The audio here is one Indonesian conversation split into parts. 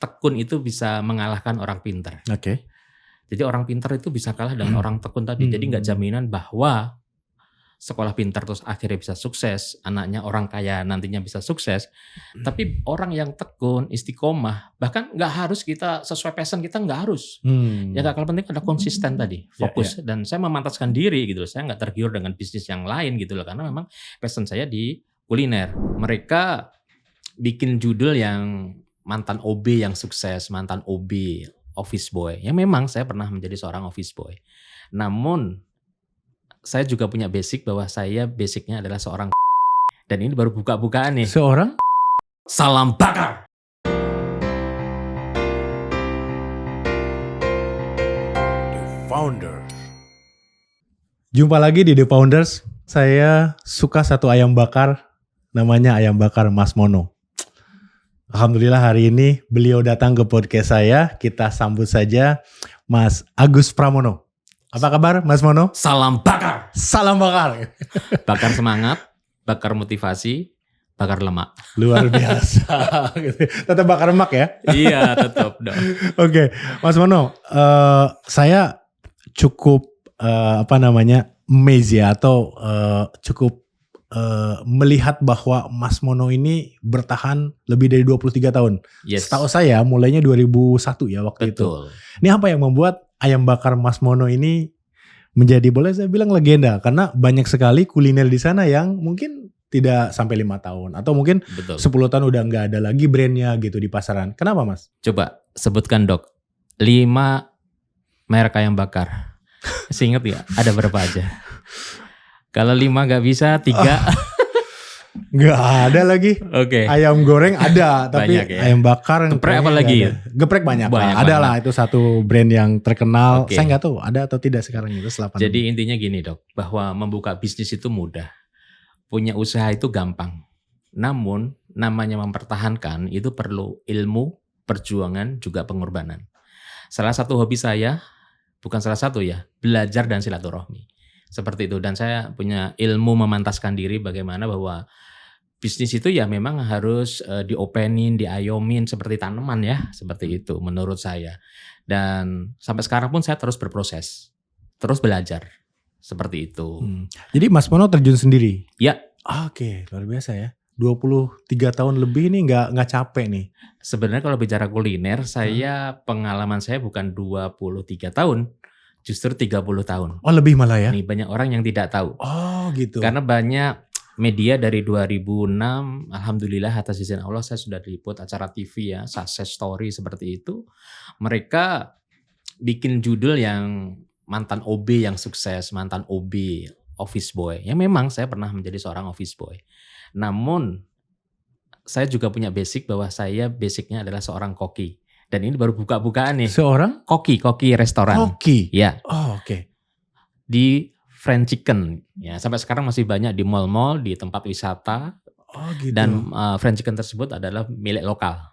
tekun itu bisa mengalahkan orang pintar. Oke. Jadi orang pintar itu bisa kalah dengan orang tekun tadi. Jadi nggak jaminan bahwa sekolah pintar terus akhirnya bisa sukses, anaknya orang kaya nantinya bisa sukses. Tapi orang yang tekun, istiqomah, bahkan nggak harus kita sesuai passion kita, nggak harus. Ya nggak kalah penting ada konsisten tadi, fokus. Dan saya memantaskan diri gitu loh. Saya nggak tergiur dengan bisnis yang lain gitu loh, karena memang passion saya di kuliner. Mereka bikin judul yang mantan OB yang sukses, mantan OB, office boy. Ya memang saya pernah menjadi seorang office boy. Namun saya juga punya basic bahwa saya basicnya adalah seorang dan ini baru buka-bukaan nih. Seorang salam bakar. The Founder. Jumpa lagi di The Founders. Saya suka satu ayam bakar, namanya ayam bakar Mas Mono. Alhamdulillah hari ini beliau datang ke podcast saya. Kita sambut saja Mas Agus Pramono. Apa kabar Mas Mono? Salam bakar. Salam bakar. Bakar semangat, bakar motivasi, bakar lemak. Luar biasa. Tetap bakar lemak ya? Iya tetap dong. Oke, Mas Mono, saya cukup amazed ya, atau cukup melihat bahwa Mas Mono ini bertahan lebih dari 23 tahun. Yes. Setahu saya mulainya 2001 ya waktu Betul. itu. Ini apa yang membuat ayam bakar Mas Mono ini menjadi, boleh saya bilang, legenda? Karena banyak sekali kuliner di sana yang mungkin tidak sampai 5 tahun. Atau mungkin Betul. 10 tahun udah nggak ada lagi brandnya gitu di pasaran. Kenapa Mas? Coba sebutkan dok, 5 merek ayam bakar. Masih inget ya? Ada berapa aja? Kalau 5 nggak bisa, 3. Nggak ada lagi. Oke. Ayam goreng ada, tapi Banyak ya. ayam bakar Geprek apa lagi? Geprek banyak lah. Banyak Ada banget. lah, itu satu brand yang terkenal. Oke. Saya nggak tahu ada atau tidak sekarang itu setelah pandemi. Jadi intinya gini dok, bahwa membuka bisnis itu mudah. Punya usaha itu gampang. Namun namanya mempertahankan itu perlu ilmu, perjuangan, juga pengorbanan. Salah satu hobi saya, bukan salah satu ya, belajar dan silaturahmi. Seperti itu. Dan saya punya ilmu memantaskan diri bagaimana bahwa bisnis itu ya memang harus diopenin, diayomin seperti tanaman ya. Seperti itu menurut saya. Dan sampai sekarang pun saya terus berproses. Terus belajar. Seperti itu. Jadi Mas Mono terjun sendiri? Ya. Oke, luar biasa ya. 23 tahun lebih nih nggak capek nih. Sebenarnya kalau bicara kuliner, pengalaman saya bukan 23 tahun. Justru 30 tahun. Oh lebih malah ya? Nih banyak orang yang tidak tahu. Oh gitu. Karena banyak media dari 2006, alhamdulillah atas izin Allah saya sudah diliput acara TV ya, success story seperti itu. Mereka bikin judul yang mantan OB yang sukses, mantan OB, office boy. Ya memang saya pernah menjadi seorang office boy. Namun saya juga punya basic bahwa saya basicnya adalah seorang koki. Dan ini baru buka-bukaan nih. Seorang? Koki restoran. Koki? Ya. Oh oke. Di Friend Chicken. Ya, sampai sekarang masih banyak di mall-mall, di tempat wisata. Oh gitu. Dan Friend Chicken tersebut adalah milik lokal.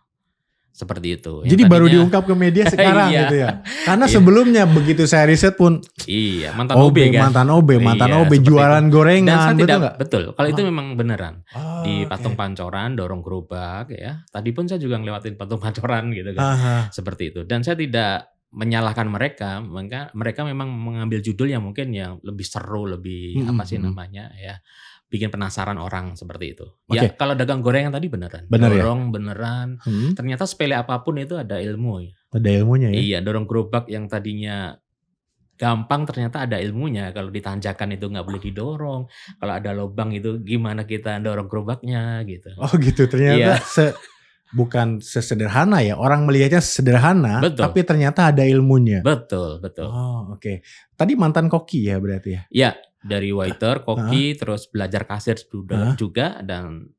Seperti itu. Jadi baru diungkap ke media sekarang Iya. gitu ya. Karena sebelumnya begitu saya riset pun mantan OB kan. Mantan OB Seperti jualan itu. gorengan. Dan saya betul tidak nggak? betul. Kalau itu memang beneran. Di Oke. patung pancoran, dorong gerobak ya. Tadi pun saya juga ngelewatin patung pancoran gitu kan. Aha. Seperti itu. Dan saya tidak menyalahkan mereka. Mereka memang mengambil judul yang mungkin yang lebih seru, lebih apa sih namanya ya. Bikin penasaran orang seperti itu. Ya Oke. kalau dagang gorengan tadi beneran. Bener ya? Dorong beneran. Ternyata sepele apapun itu ada ilmu ya. Ada ilmunya ya. Iya, dorong gerobak yang tadinya gampang ternyata ada ilmunya. Kalau ditanjakan itu nggak boleh didorong. Kalau ada lubang itu gimana kita dorong gerobaknya gitu. Oh gitu, ternyata bukan sesederhana ya. Orang melihatnya sederhana, Betul. tapi ternyata ada ilmunya. Betul. Oh oke. Tadi mantan koki ya berarti ya? Ya, dari waiter, koki, terus belajar kasir juga, dan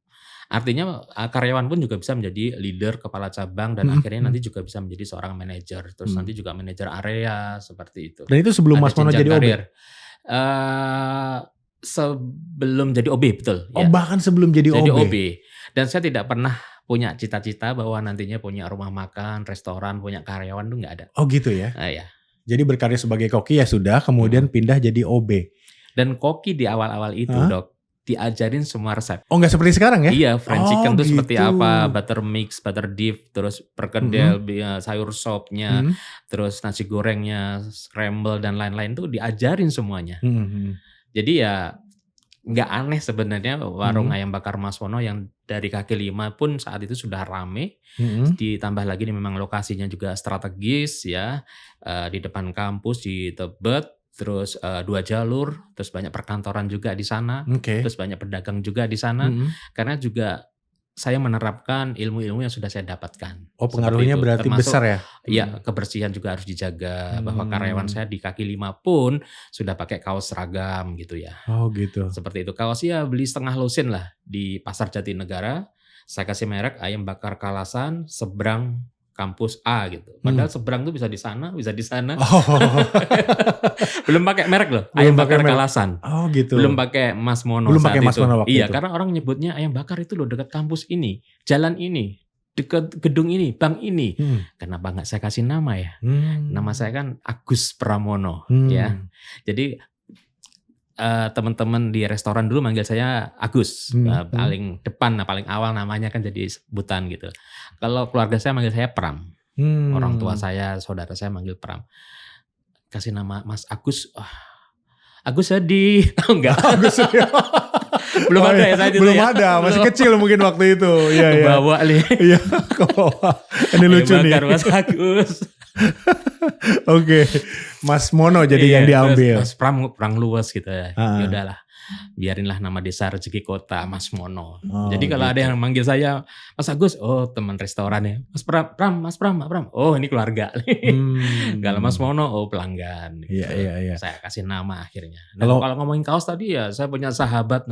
artinya karyawan pun juga bisa menjadi leader, kepala cabang, dan akhirnya nanti juga bisa menjadi seorang manajer, terus nanti juga manajer area seperti itu. Dan itu sebelum Mas Mono jadi OB? Sebelum jadi OB, betul. Oh bahkan sebelum jadi OB? Dan saya tidak pernah punya cita-cita bahwa nantinya punya rumah makan, restoran, punya karyawan tuh nggak ada. Oh gitu ya? Ya. Jadi berkarya sebagai koki ya sudah, kemudian pindah jadi OB. Dan koki di awal-awal itu dok, diajarin semua resep. Oh, nggak seperti sekarang ya? Iya, French chicken tuh seperti gitu. apa, butter mix, butter dip, terus perkedel, sayur sopnya, terus nasi gorengnya, scramble dan lain-lain tuh diajarin semuanya. Jadi ya nggak aneh sebenarnya warung ayam bakar Mas Mono yang dari kaki lima pun saat itu sudah rame. Ditambah lagi ini memang lokasinya juga strategis ya, di depan kampus di Tebet. Terus 2 jalur, terus banyak perkantoran juga di sana, terus banyak pedagang juga di sana, karena juga saya menerapkan ilmu-ilmu yang sudah saya dapatkan. Oh, pengaruhnya berarti termasuk, besar ya? Iya, kebersihan juga harus dijaga, bahwa karyawan saya di kaki lima pun sudah pakai kaos seragam gitu ya. Oh gitu. Seperti itu, kaos ya beli setengah lusin lah di Pasar Jatinegara, saya kasih merek ayam bakar Kalasan, seberang kampus A gitu. Padahal seberang tuh bisa di sana, bisa di sana. Belum pakai merek loh, ayam bakar Kalasan. Oh gitu. Belum pakai Mas Mono. Belum saat pakai Mas itu. Mono waktu iya, itu. karena orang nyebutnya ayam bakar itu loh dekat kampus ini, jalan ini, dekat gedung ini, bank ini. Kenapa nggak saya kasih nama ya? Nama saya kan Agus Pramono ya. Jadi teman-teman di restoran dulu manggil saya Agus, paling depan, paling awal namanya kan jadi sebutan gitu. Kalau keluarga saya manggil saya Pram, orang tua saya, saudara saya manggil Pram. Kasih nama Mas Agus, Agus sedih, tahu nggak? Agus sedih. Belum ada ya saat itu belum ya? ada, masih kecil mungkin waktu itu. Iya, kebawa nih. Iya, kebawa. Ini lucu nih. Mas Agus. Oke, Mas Mono jadi yang diambil. Mas Pram luas gitu ya. Ya udahlah, biarinlah nama desa rezeki kota Mas Mono. Jadi kalau ada yang manggil saya Mas Agus, oh teman restoran ya. Mas Pram. Oh ini keluarga. Kalau Mas Mono, oh pelanggan. Gitu. Iya. Saya kasih nama akhirnya. Nah, kalau ngomongin kaos tadi ya, saya punya sahabat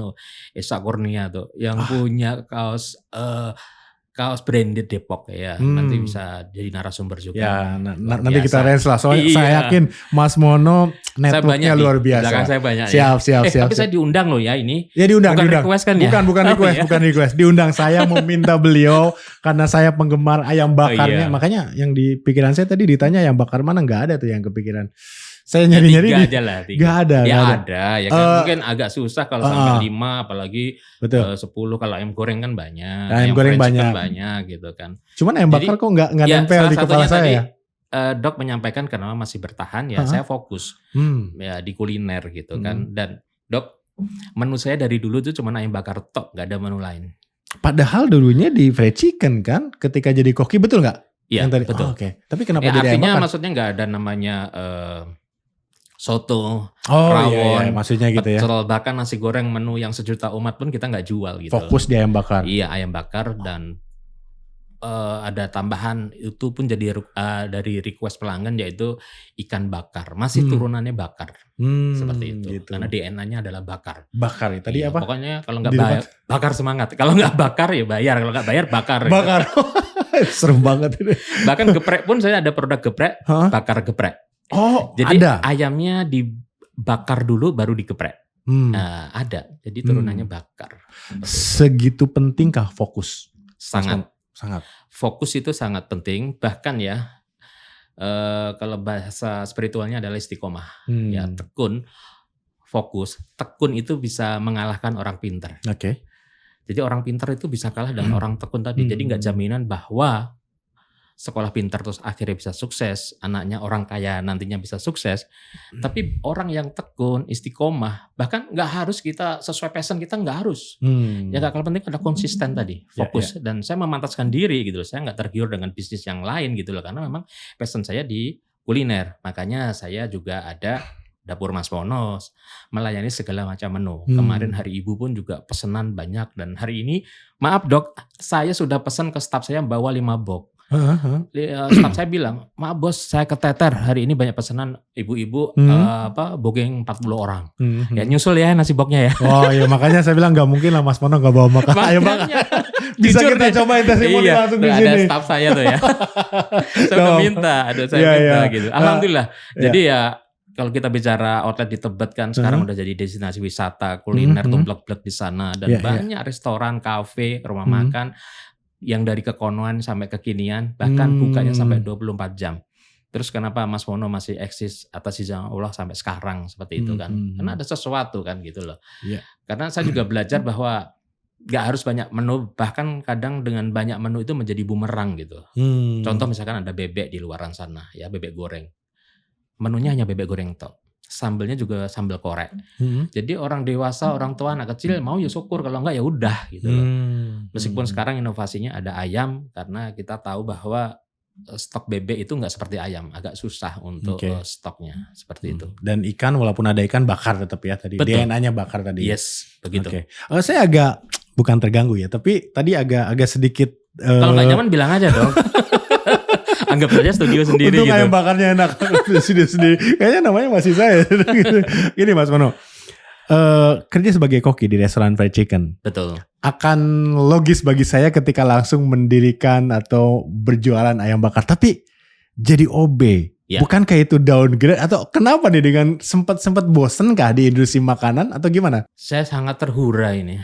Esa Kurnia tuh, yang punya kaos branded Depok ya. Nanti bisa jadi narasumber juga. Ya, nanti kita range lah. Soalnya saya yakin Mas Mono networknya luar biasa. Saya banyak. Siap. Tapi saya diundang loh ya ini. Ya diundang. Request kan ya? Bukan request. Diundang. Saya meminta beliau karena saya penggemar ayam bakarnya. Makanya yang di pikiran saya tadi ditanya ayam bakar mana, nggak ada tuh yang kepikiran. Saya nyari-nyari aja lah. Gak ada. Ya ada. Ya kan mungkin agak susah kalau sampai 5, apalagi 10. Kalau ayam goreng kan banyak. Ayam goreng banyak. Banyak gitu kan. Cuman ayam bakar kok nggak nempel di kepala saya tadi, ya. Dok menyampaikan karena masih bertahan ya, saya fokus ya di kuliner gitu kan. Dan Dok, menu saya dari dulu tuh cuma ayam bakar tok, nggak ada menu lain. Padahal dulunya di fried chicken kan, ketika jadi koki, betul nggak? Iya, betul. Oke. Tapi kenapa jadi ayam bakar? Artinya maksudnya nggak ada namanya soto, rawon, iya, maksudnya gitu ya. Pecel, bahkan nasi goreng menu yang sejuta umat pun kita nggak jual gitu. Fokus di ayam bakar. Iya, ayam bakar dan ada tambahan itu pun jadi dari request pelanggan, yaitu ikan bakar. Masih turunannya bakar. Seperti itu. Gitu. Karena DNA-nya adalah bakar. Bakar ya. Tadi apa? Pokoknya kalau nggak bayar, bakar semangat. Kalau nggak bakar ya bayar. Kalau nggak bayar bakar. Bakar. Serem banget ini. Bahkan geprek pun saya ada produk geprek, bakar geprek. Oh, jadi ada. Ayamnya dibakar dulu baru digeprek. Ada. Jadi turunannya bakar. Segitu pentingkah fokus? Sangat. Fokus itu sangat penting. Bahkan ya, kalau bahasa spiritualnya adalah istiqomah. Ya, tekun, fokus. Tekun itu bisa mengalahkan orang pintar. Oke. Jadi orang pintar itu bisa kalah dengan orang tekun tadi. Jadi nggak jaminan bahwa sekolah pintar terus akhirnya bisa sukses, anaknya orang kaya nantinya bisa sukses. Tapi orang yang tekun, istiqomah, bahkan nggak harus kita sesuai passion kita, nggak harus. Ya nggak, kalau penting ada konsisten tadi, fokus. Dan saya memantaskan diri gitu loh, saya nggak tergiur dengan bisnis yang lain gitu loh, karena memang passion saya di kuliner. Makanya saya juga ada Dapur Mas Mono, melayani segala macam menu. Kemarin hari Ibu pun juga pesanan banyak, dan hari ini, maaf Dok, saya sudah pesan ke staf saya bawa 5 box. Staf saya bilang, maaf bos, saya keteter hari ini banyak pesanan ibu-ibu booking 40 orang. Ya nyusul ya nasi boxnya ya. Oh iya, makanya saya bilang nggak mungkin lah Mas Mono nggak bawa makan ayam bakar. Bisa kita cobain testimoni langsung di sini. Ada staf saya tuh ya. Saya minta, gitu. Alhamdulillah. Jadi ya kalau kita bicara outlet di Tebet kan sekarang udah jadi destinasi wisata kuliner, tumplek-plek di sana, dan banyak restoran, kafe, rumah makan yang dari kekonoan sampai kekinian, bahkan bukanya sampai 24 jam. Terus kenapa Mas Mono masih eksis atas izin Allah sampai sekarang seperti itu kan? Karena ada sesuatu kan gitu loh. Iya. Karena saya juga belajar bahwa nggak harus banyak menu, bahkan kadang dengan banyak menu itu menjadi bumerang gitu. Contoh misalkan ada bebek di luaran sana, ya bebek goreng. Menunya hanya bebek goreng tok. Sambelnya juga sambal korek. Jadi orang dewasa, orang tua, anak kecil mau ya syukur, kalau enggak ya udah gitu loh. Meskipun sekarang inovasinya ada ayam, karena kita tahu bahwa stok bebek itu nggak seperti ayam, agak susah untuk stoknya seperti itu. Dan ikan walaupun ada ikan bakar tetap ya tadi. Betul. DNA-nya bakar tadi. Yes, begitu. Saya agak bukan terganggu ya, tapi tadi agak sedikit. Kalau nggak nyaman bilang aja dong. Anggap saja studio sendiri untuk gitu. ayam bakarnya enak studio sendiri. Kayaknya namanya masih saya. Gini Mas Mono, kerja sebagai koki di restoran fried chicken. Betul. Akan logis bagi saya ketika langsung mendirikan atau berjualan ayam bakar. Tapi jadi OB, bukankah itu downgrade atau kenapa nih dengan sempat bosen kah di industri makanan atau gimana? Saya sangat terhura ini.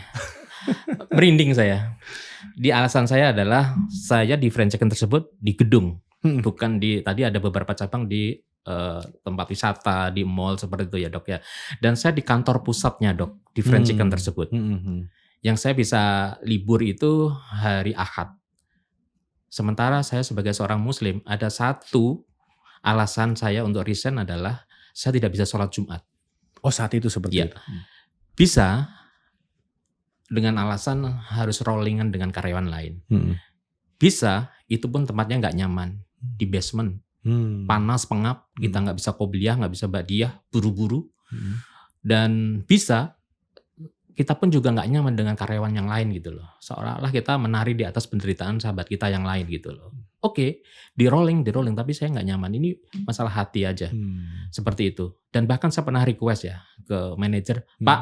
Merinding saya. Di alasan saya adalah saya di fried chicken tersebut di gedung. Bukan di, tadi ada beberapa cabang di tempat wisata, di mall seperti itu ya dok ya. Dan saya di kantor pusatnya dok, di fried chicken tersebut. Yang saya bisa libur itu hari Ahad. Sementara saya sebagai seorang muslim, ada satu alasan saya untuk resign adalah saya tidak bisa sholat Jumat. Oh saat itu seperti itu. Bisa dengan alasan harus rollingan dengan karyawan lain. Bisa, itu pun tempatnya nggak nyaman. Di basement. Panas, pengap, kita nggak bisa qobliyah, nggak bisa ba'diyah, buru-buru. Dan bisa, kita pun juga nggak nyaman dengan karyawan yang lain gitu loh. Seolah-olah kita menari di atas penderitaan sahabat kita yang lain gitu loh. Oke, di rolling, tapi saya nggak nyaman. Ini masalah hati aja. Seperti itu. Dan bahkan saya pernah request ya ke manajer, Pak,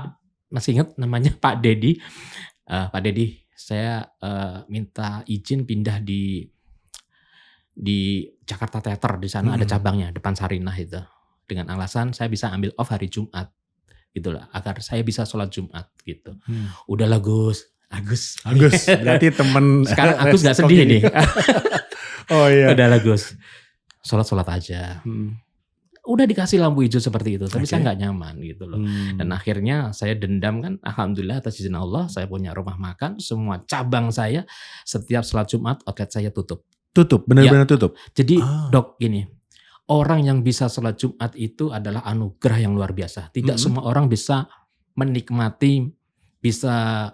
masih ingat namanya Pak Dedi. Pak Dedi, saya minta izin pindah di Jakarta Theater, di sana ada cabangnya depan Sarinah itu. Dengan alasan saya bisa ambil off hari Jumat. Gitu lah, agar saya bisa sholat Jumat gitu. Udahlah Agus, berarti temen. Sekarang Agus nggak sedih nih. Oh iya. Udahlah Gus, sholat aja. Udah dikasih lampu hijau seperti itu, tapi saya nggak nyaman gitu loh. Dan akhirnya saya dendam kan, alhamdulillah atas izin Allah, saya punya rumah makan, semua cabang saya setiap sholat Jumat outlet saya tutup. Benar-benar tutup. Jadi dok gini. Orang yang bisa sholat Jumat itu adalah anugerah yang luar biasa. Tidak semua orang bisa menikmati, bisa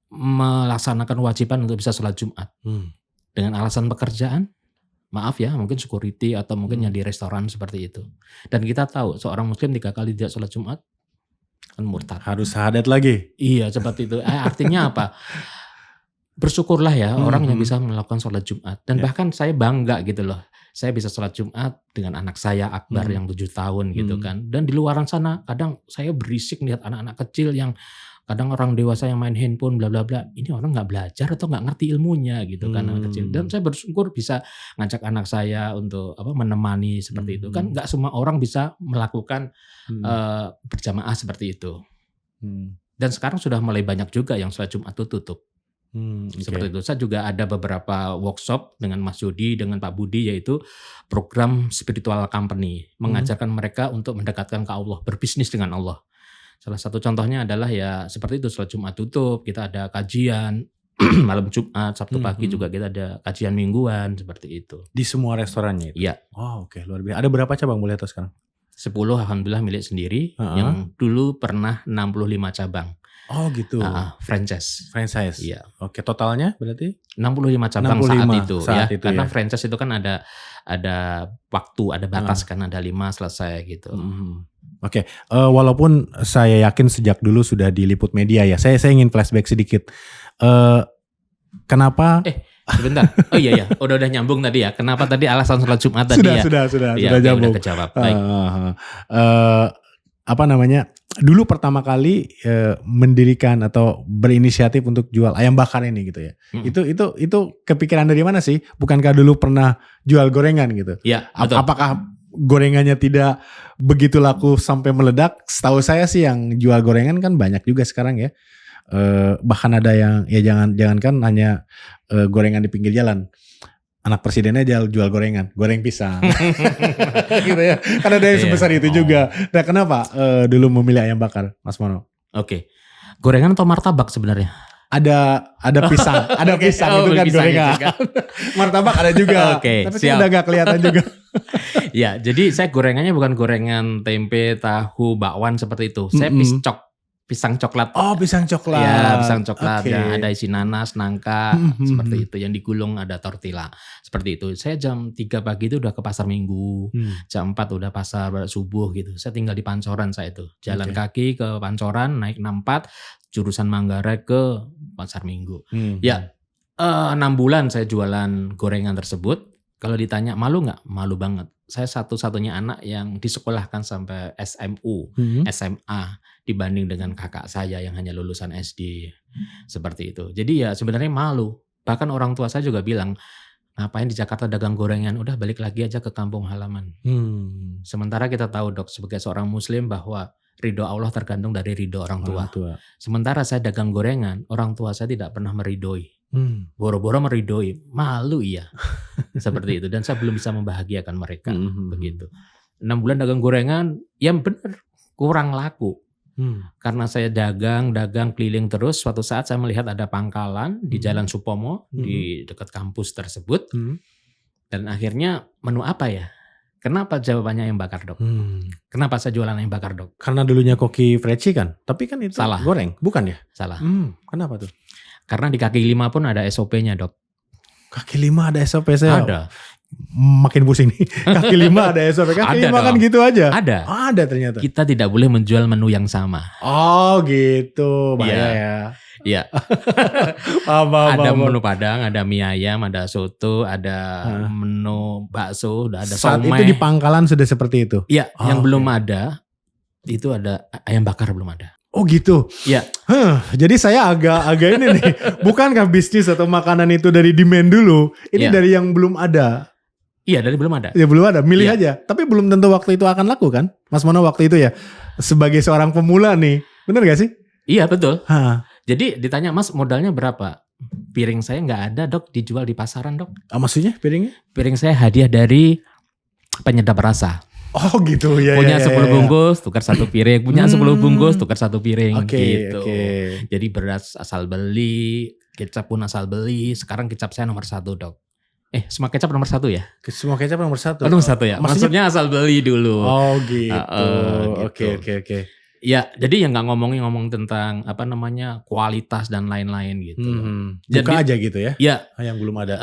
melaksanakan kewajiban untuk bisa sholat Jumat. Dengan alasan pekerjaan, maaf ya, mungkin security atau mungkin yang di restoran seperti itu. Dan kita tahu seorang muslim 3 kali tidak sholat Jumat, kan murtad. Harus syahadat lagi. Iya seperti itu. Artinya apa? Bersyukurlah ya orang yang bisa melakukan sholat Jumat. Dan bahkan saya bangga gitu loh. Saya bisa sholat Jumat dengan anak saya Akbar yang 7 tahun gitu kan. Dan di luaran sana kadang saya berisik lihat anak-anak kecil yang kadang orang dewasa yang main handphone bla bla bla. Ini orang nggak belajar atau nggak ngerti ilmunya gitu kan anak kecil. Dan saya bersyukur bisa ngajak anak saya untuk menemani seperti itu. Kan nggak semua orang bisa melakukan berjamaah seperti itu. Dan sekarang sudah mulai banyak juga yang sholat Jumat itu tutup. Seperti itu. Saya juga ada beberapa workshop dengan Mas Yudi, dengan Pak Budi, yaitu program spiritual company, mengajarkan mereka untuk mendekatkan ke Allah, berbisnis dengan Allah. Salah satu contohnya adalah ya seperti itu, sholat Jumat tutup, kita ada kajian malam Jumat, Sabtu pagi juga kita ada kajian mingguan seperti itu. Di semua restorannya itu? Iya. Oh oke, luar biasa. Ada berapa cabang boleh tahu sekarang? 10 alhamdulillah milik sendiri, yang dulu pernah 65 cabang. Oh gitu. Franchise. Iya. Oke, totalnya berarti 65 cabang 65 saat itu ya. Karena franchise itu kan ada waktu, ada batas kan, ada 5 selesai gitu. Oke, walaupun saya yakin sejak dulu sudah diliput media ya. Saya ingin flashback sedikit. Kenapa? Sebentar. Oh iya, udah nyambung tadi ya. Kenapa tadi alasan sholat Jumat tadi ya? Sudah nyambung. Udah kejawab. Baik. Dulu pertama kali mendirikan atau berinisiatif untuk jual ayam bakar ini gitu ya. Itu kepikiran dari mana sih? Bukankah dulu pernah jual gorengan gitu? Iya, betul. Apakah gorengannya tidak begitu laku sampai meledak? Setahu saya sih yang jual gorengan kan banyak juga sekarang ya. Bahkan ada yang ya jangankan hanya gorengan di pinggir jalan. anak presidennya jual gorengan, goreng pisang. Gitu ya. Karena ada yang Iya. sebesar itu juga. Nah, kenapa dulu memilih ayam bakar, Mas Mono? Oke. Gorengan atau martabak sebenarnya? Ada pisang, ada Oke, pisang itu kan pisang gorengan. juga. Martabak ada juga. Oke, Tapi siap. itu udah gak kelihatan juga. Ya, jadi saya gorengannya bukan gorengan tempe, tahu, bakwan seperti itu. Saya pisang coklat. Oh, pisang coklat. Ya, pisang coklat. Oke. Yang ada isi nanas, nangka, seperti itu. Yang digulung ada tortilla. Seperti itu. Saya jam 3 pagi itu udah ke pasar Minggu. Jam 4 udah pasar subuh gitu. Saya tinggal di Pancoran saya itu. Jalan kaki ke Pancoran, naik 64, jurusan Manggarai ke pasar Minggu. Ya, 6 bulan saya jualan gorengan tersebut. Kalau ditanya malu nggak? Malu banget. Saya satu-satunya anak yang disekolahkan sampai SMU, SMA dibanding dengan kakak saya yang hanya lulusan SD. Seperti itu. Jadi ya sebenarnya malu. Bahkan orang tua saya juga bilang, ngapain di Jakarta dagang gorengan? Udah balik lagi aja ke kampung halaman. Sementara kita tahu Dok, sebagai seorang muslim bahwa ridho Allah tergantung dari ridho orang tua. Sementara saya dagang gorengan, orang tua saya tidak pernah meridhoi. Boro-boro meridhoi, malu iya. Seperti itu. Dan saya belum bisa membahagiakan mereka. Begitu. 6 bulan dagang gorengan, ya benar kurang laku. Karena saya dagang keliling terus. Suatu saat saya melihat ada pangkalan di Jalan Supomo di dekat kampus tersebut. Dan akhirnya menu apa ya? Kenapa jawabannya ayam bakar Dok? Kenapa saya jualan ayam bakar Dok? Karena dulunya koki Freci kan? Tapi kan itu Salah. goreng, bukan ya? Salah. Kenapa tuh? Karena di kaki 5 pun ada SOP-nya Dok. Kaki 5 ada SOP saya. Ada. Makin pusing nih. Kaki 5 ada SOP. Kaki Ada 5 kan dong. gitu aja. Ada. Ada ternyata. Kita tidak boleh menjual menu yang sama. Oh gitu. Bahaya ya. Iya. Paham. Ada menu Padang, ada mie ayam, ada soto, ada menu bakso, ada Saat somai. itu di pangkalan sudah seperti itu? Iya, Oh, yang oke. belum ada itu ada ayam bakar belum ada. Oh gitu. Iya. Jadi saya agak ini nih. Bukankah bisnis atau makanan itu dari demand dulu? Ini Iya. dari yang belum ada. Iya, dari belum ada. Ya belum ada. Milih Iya. aja. Tapi belum tentu waktu itu akan laku kan? Mas Mono waktu itu ya. Sebagai seorang pemula nih. Bener gak sih? Iya, betul. Hah. Jadi ditanya, Mas modalnya berapa? Piring saya nggak ada Dok, dijual di pasaran Dok. Maksudnya piringnya? Piring saya hadiah dari penyedap rasa. Oh gitu ya. Punya ya, 10 bungkus, tukar 1 piring. Punya 10 bungkus, tukar 1 piring. Oke, gitu. oke. Jadi beras asal beli, kecap pun asal beli. Sekarang kecap saya nomor 1 Dok. Semua kecap nomor 1 ya? Semua kecap nomor 1. Oh, nomor 1 ya? Maksudnya asal beli dulu. Oh gitu. Gitu. Oke. Ya, jadi yang nggak ngomong tentang kualitas dan lain-lain gitu. Buka Jadi- aja gitu ya? Ya, Yang belum ada.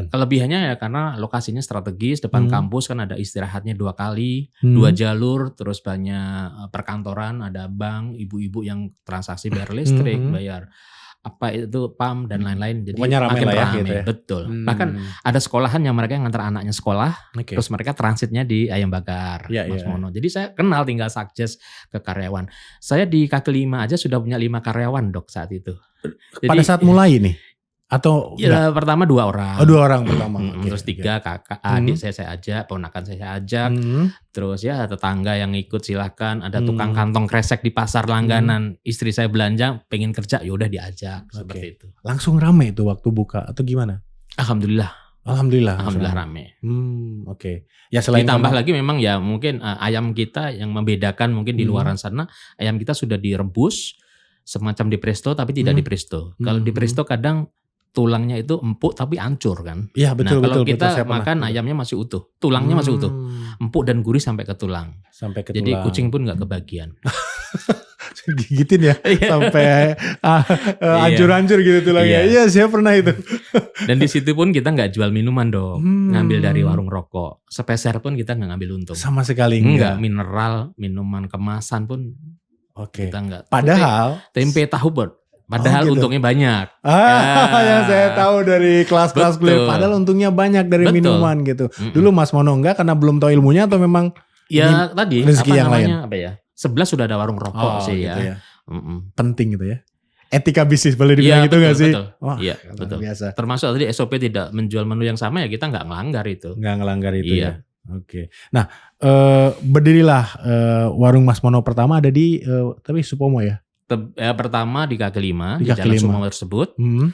kelebihannya ya karena lokasinya strategis, depan kampus kan ada istirahatnya 2 kali, Hmm. 2 jalur, terus banyak perkantoran, ada bank, ibu-ibu yang transaksi bayar listrik, bayar apa itu PAM dan lain-lain. Jadi Pokoknya ramai makin lah ya, ramai, gitu ya. betul. Bahkan ada sekolahan yang mereka yang ngantar anaknya sekolah, Oke. terus mereka transitnya di ayam bakar, Iya, Mas iya. Mono. Jadi saya kenal tinggal sukses ke karyawan. Saya di kaki 5 aja sudah punya 5 karyawan Dok saat itu. Pada saat mulai nih? Atau enggak? Ya, pertama 2 orang. Oh 2 orang pertama. Oke, Terus oke. 3 kakak, adik saya ajak, ponakan saya ajak. Terus ya tetangga yang ikut silahkan. Ada tukang kantong kresek di pasar langganan. Istri saya belanja, pengen kerja, yaudah diajak. Seperti itu. Langsung rame itu waktu buka atau gimana? Alhamdulillah Alhamdulillah. rame. Oke. Ya selain Ditambah kamu- lagi memang ya mungkin ayam kita yang membedakan mungkin di luaran sana. Ayam kita sudah direbus semacam di presto tapi tidak di presto. Kalau di presto kadang tulangnya itu empuk tapi hancur kan. Iya betul Kalau betul. kita saya pernah. makan ayamnya masih utuh, tulangnya masih utuh, empuk dan gurih sampai ke tulang. Sampai ke Jadi tulang. kucing pun nggak kebagian. Gigitin ya sampai hancur-hancur gitu tulangnya. Iya. Iya, saya pernah itu. Dan di situ pun kita nggak jual minuman dong, ngambil dari warung rokok. Sepeser pun kita nggak ngambil untung. Sama sekali Enggak, enggak. mineral, minuman kemasan pun Oke. kita nggak. Padahal tempe tahu bot. Padahal gitu. untungnya banyak. yang saya tahu dari kelas-kelas Betul. kuliah. Padahal untungnya banyak dari Betul. minuman gitu. Mm-mm. Dulu Mas Mono enggak karena belum tahu ilmunya atau memang Ya tadi rezeki apa yang namanya apa ya? 11 sudah ada warung rokok sih gitu ya. Mm-mm. penting gitu ya. Etika bisnis boleh dibilang gitu betul, nggak sih? betul. Wah, Iya, luar betul. biasa. Termasuk tadi SOP tidak menjual menu yang sama ya kita nggak ngelanggar itu. Nggak ngelanggar itu Iya. ya. Oke. Nah, berdirilah warung Mas Mono pertama ada di tapi Supomo ya. Pertama di kaki 5 Di di kaki Jalan lima. Sumo tersebut.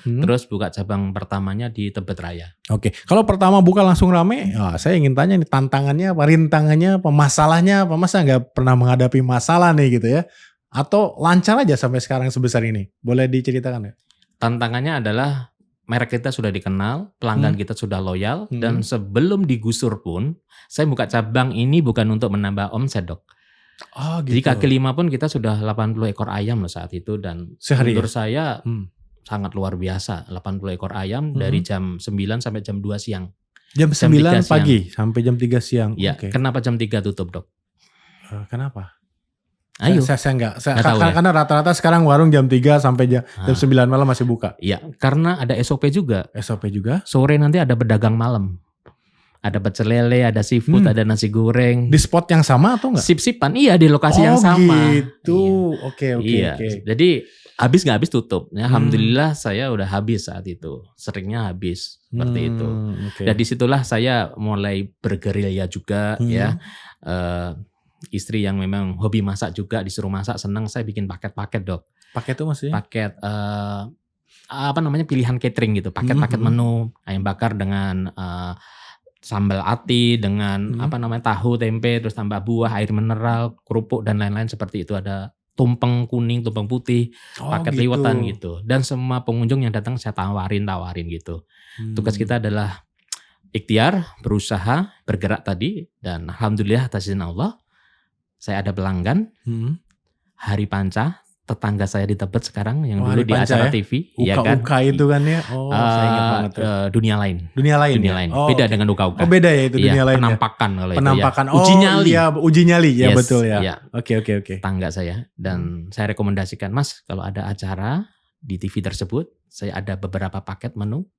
Terus buka cabang pertamanya di Tebet Raya. Oke, kalau pertama buka langsung rame, saya ingin tanya nih tantangannya apa, rintangannya apa, masalahnya apa, masa nggak pernah menghadapi masalah nih gitu ya? Atau lancar aja sampai sekarang sebesar ini? Boleh diceritakan ya? Tantangannya adalah merek kita sudah dikenal, pelanggan kita sudah loyal, dan sebelum digusur pun, saya buka cabang ini bukan untuk menambah omset, Dok. Oh Di gitu. kaki 5 pun kita sudah 80 ekor ayam loh saat itu, dan Sehari menurut ya? saya sangat luar biasa. 80 ekor ayam dari jam 9 sampai jam 2 siang. Jam 3 9 siang. pagi sampai jam 3 siang. Ya, Oke. kenapa jam 3 tutup, Dok? Kenapa? Ayo. Saya nggak tahu ya? karena rata-rata sekarang warung jam 3 sampai jam 9 malam masih buka. Iya, karena ada SOP juga. SOP juga. Sore nanti ada pedagang malam. Ada pecel lele, ada seafood, ada nasi goreng. Di spot yang sama atau enggak? Sip-sipan, iya di lokasi yang sama. Oh gitu, oke. Iya. Jadi habis nggak habis tutup. Ya, alhamdulillah saya udah habis saat itu. Seringnya habis seperti itu. Okay. Dan disitulah saya mulai bergerilya juga ya. Istri yang memang hobi masak juga disuruh masak senang, saya bikin paket-paket, Dok. Paket itu maksudnya? Paket pilihan catering gitu. Paket-paket menu ayam bakar dengan sambal ati dengan tahu, tempe, terus tambah buah, air mineral, kerupuk dan lain-lain seperti itu. Ada tumpeng kuning, tumpeng putih, paket gitu. liwetan gitu. Dan semua pengunjung yang datang saya tawarin gitu. Tugas kita adalah ikhtiar, berusaha, bergerak tadi, dan alhamdulillah atas izin Allah saya ada pelanggan. Hari Panca, tetangga saya di Tebet sekarang yang dulu di acara TV, ya kan? Uka itu kan ya. Saya ingat banget tuh. Dunia lain. Dunia lain. Beda dengan uka-uka. Oh beda ya itu dunia lain. Penampakan kalau penampakan. itu ya. Uji nyali. Iya, uji nyali ya, yes, betul ya. Iya. Oke. Tangga saya dan saya rekomendasikan, Mas, kalau ada acara di TV tersebut, saya ada beberapa paket menu.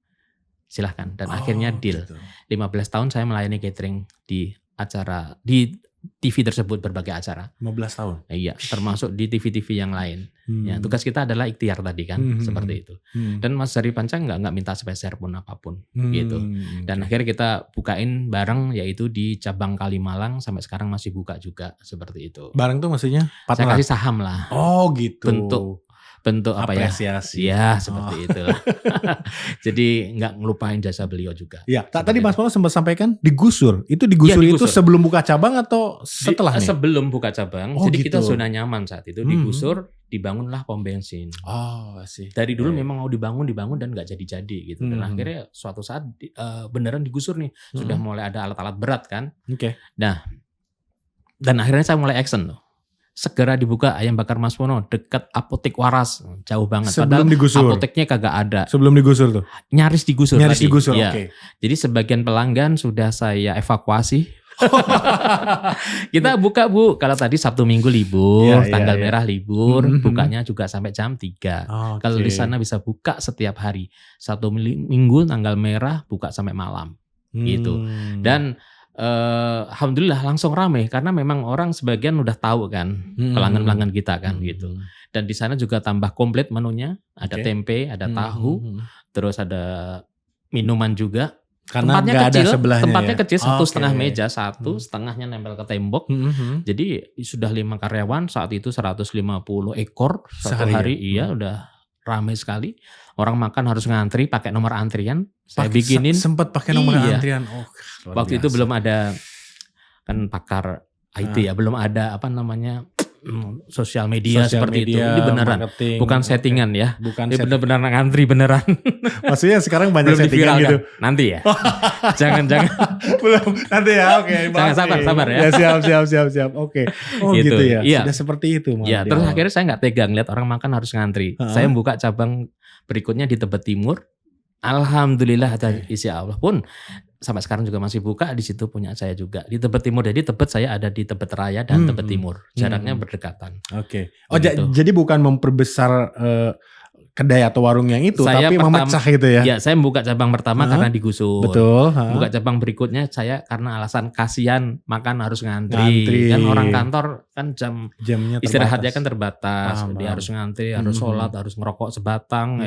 Silahkan. Dan akhirnya deal. Gitu. 15 tahun saya melayani catering di acara di TV tersebut, berbagai acara. 15 tahun. Iya, termasuk di TV-TV yang lain. Ya, tugas kita adalah ikhtiar tadi kan, seperti itu. Dan Mas Hari Panca nggak minta spesial pun apapun, gitu. Dan akhirnya kita bukain bareng, yaitu di cabang Kalimalang sampai sekarang masih buka juga seperti itu. Bareng tuh maksudnya? Saya kasih saham lah. Oh gitu. Bentuk apa apresiasi. Ya seperti itu. Jadi nggak ngelupain jasa beliau juga. Ya, tadi Mas Mono sempat sampaikan digusur. Itu digusur itu sebelum buka cabang atau setelah nih? Sebelum buka cabang. Jadi kita zona nyaman saat itu. Digusur, dibangunlah pom bensin. Sih. Dari dulu memang mau dibangun dan nggak jadi-jadi gitu. Dan akhirnya suatu saat beneran digusur nih. Sudah mulai ada alat-alat berat kan. Oke. Nah, dan akhirnya saya mulai action loh. Segera dibuka ayam bakar Mas Mono dekat apotek Waras, jauh banget. Sebelum padahal digusur. Apoteknya kagak ada. Sebelum digusur tuh. Nyaris digusur. Ya. Oke. Jadi sebagian pelanggan sudah saya evakuasi. Kita buka, Bu. Kalau tadi Sabtu Minggu libur, tanggal merah libur, bukanya juga sampai jam 3. Kalau di sana bisa buka setiap hari. Sabtu Minggu tanggal merah buka sampai malam. Gitu. Dan alhamdulillah langsung rame karena memang orang sebagian udah tahu kan pelanggan-pelanggan kita kan gitu. Dan di sana juga tambah komplit menunya, ada tempe, ada tahu, terus ada minuman juga. Karena tempatnya kecil, kecil, 1,5 meja, setengahnya nempel ke tembok. Jadi sudah 5 karyawan, saat itu 150 ekor satu hari, udah ramai sekali. Orang makan harus ngantri pakai nomor antrian. Saya bikinin. Sempat pakai nomor antrian. Waktu itu belum ada kan pakar IT ya, belum ada sosial media seperti itu. Ini beneran, bukan settingan ya. Bukan ini bener-bener ngantri beneran. Maksudnya sekarang banyak belum settingan gitu. Nanti ya. jangan. Belum nanti ya. Oke. Jangan sabar ya. Siap. Oke. Gitu ya. Sudah seperti itu. Iya. Terus akhirnya saya nggak tega ngeliat orang makan harus ngantri. Saya buka cabang berikutnya di Tebet Timur. Alhamdulillah ada isi Allah pun sampai sekarang juga masih buka, di situ punya saya juga di Tebet Timur. Jadi Tebet saya ada di Tebet Raya dan Tebet Timur, jaraknya berdekatan. Oke. Jadi bukan memperbesar kedai atau warung yang itu, saya tapi memecah gitu ya? Ya, saya membuka cabang pertama karena digusur. Betul. Buka cabang berikutnya saya karena alasan kasihan makan harus ngantri. Kan orang kantor kan jamnya istirahatnya kan terbatas. Dia harus ngantri, harus sholat, harus ngerokok sebatang,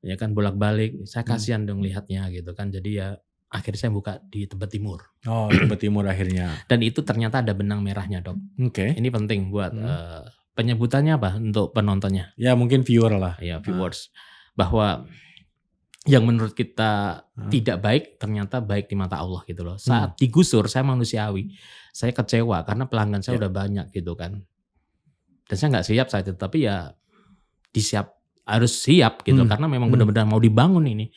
ya kan bolak-balik. Saya kasihan dong lihatnya gitu kan. Jadi ya akhirnya saya buka di Tebet Timur. Oh, Tebet Timur akhirnya. Dan itu ternyata ada benang merahnya, Dok. Oke. Ini penting buat penyebutannya apa untuk penontonnya? Ya mungkin viewer lah. Ya viewers. Bahwa yang menurut kita tidak baik ternyata baik di mata Allah gitu loh. Saat digusur saya manusiawi. Saya kecewa karena pelanggan saya udah banyak gitu kan. Dan saya nggak siap saat itu, tapi ya harus siap gitu karena memang benar-benar mau dibangun ini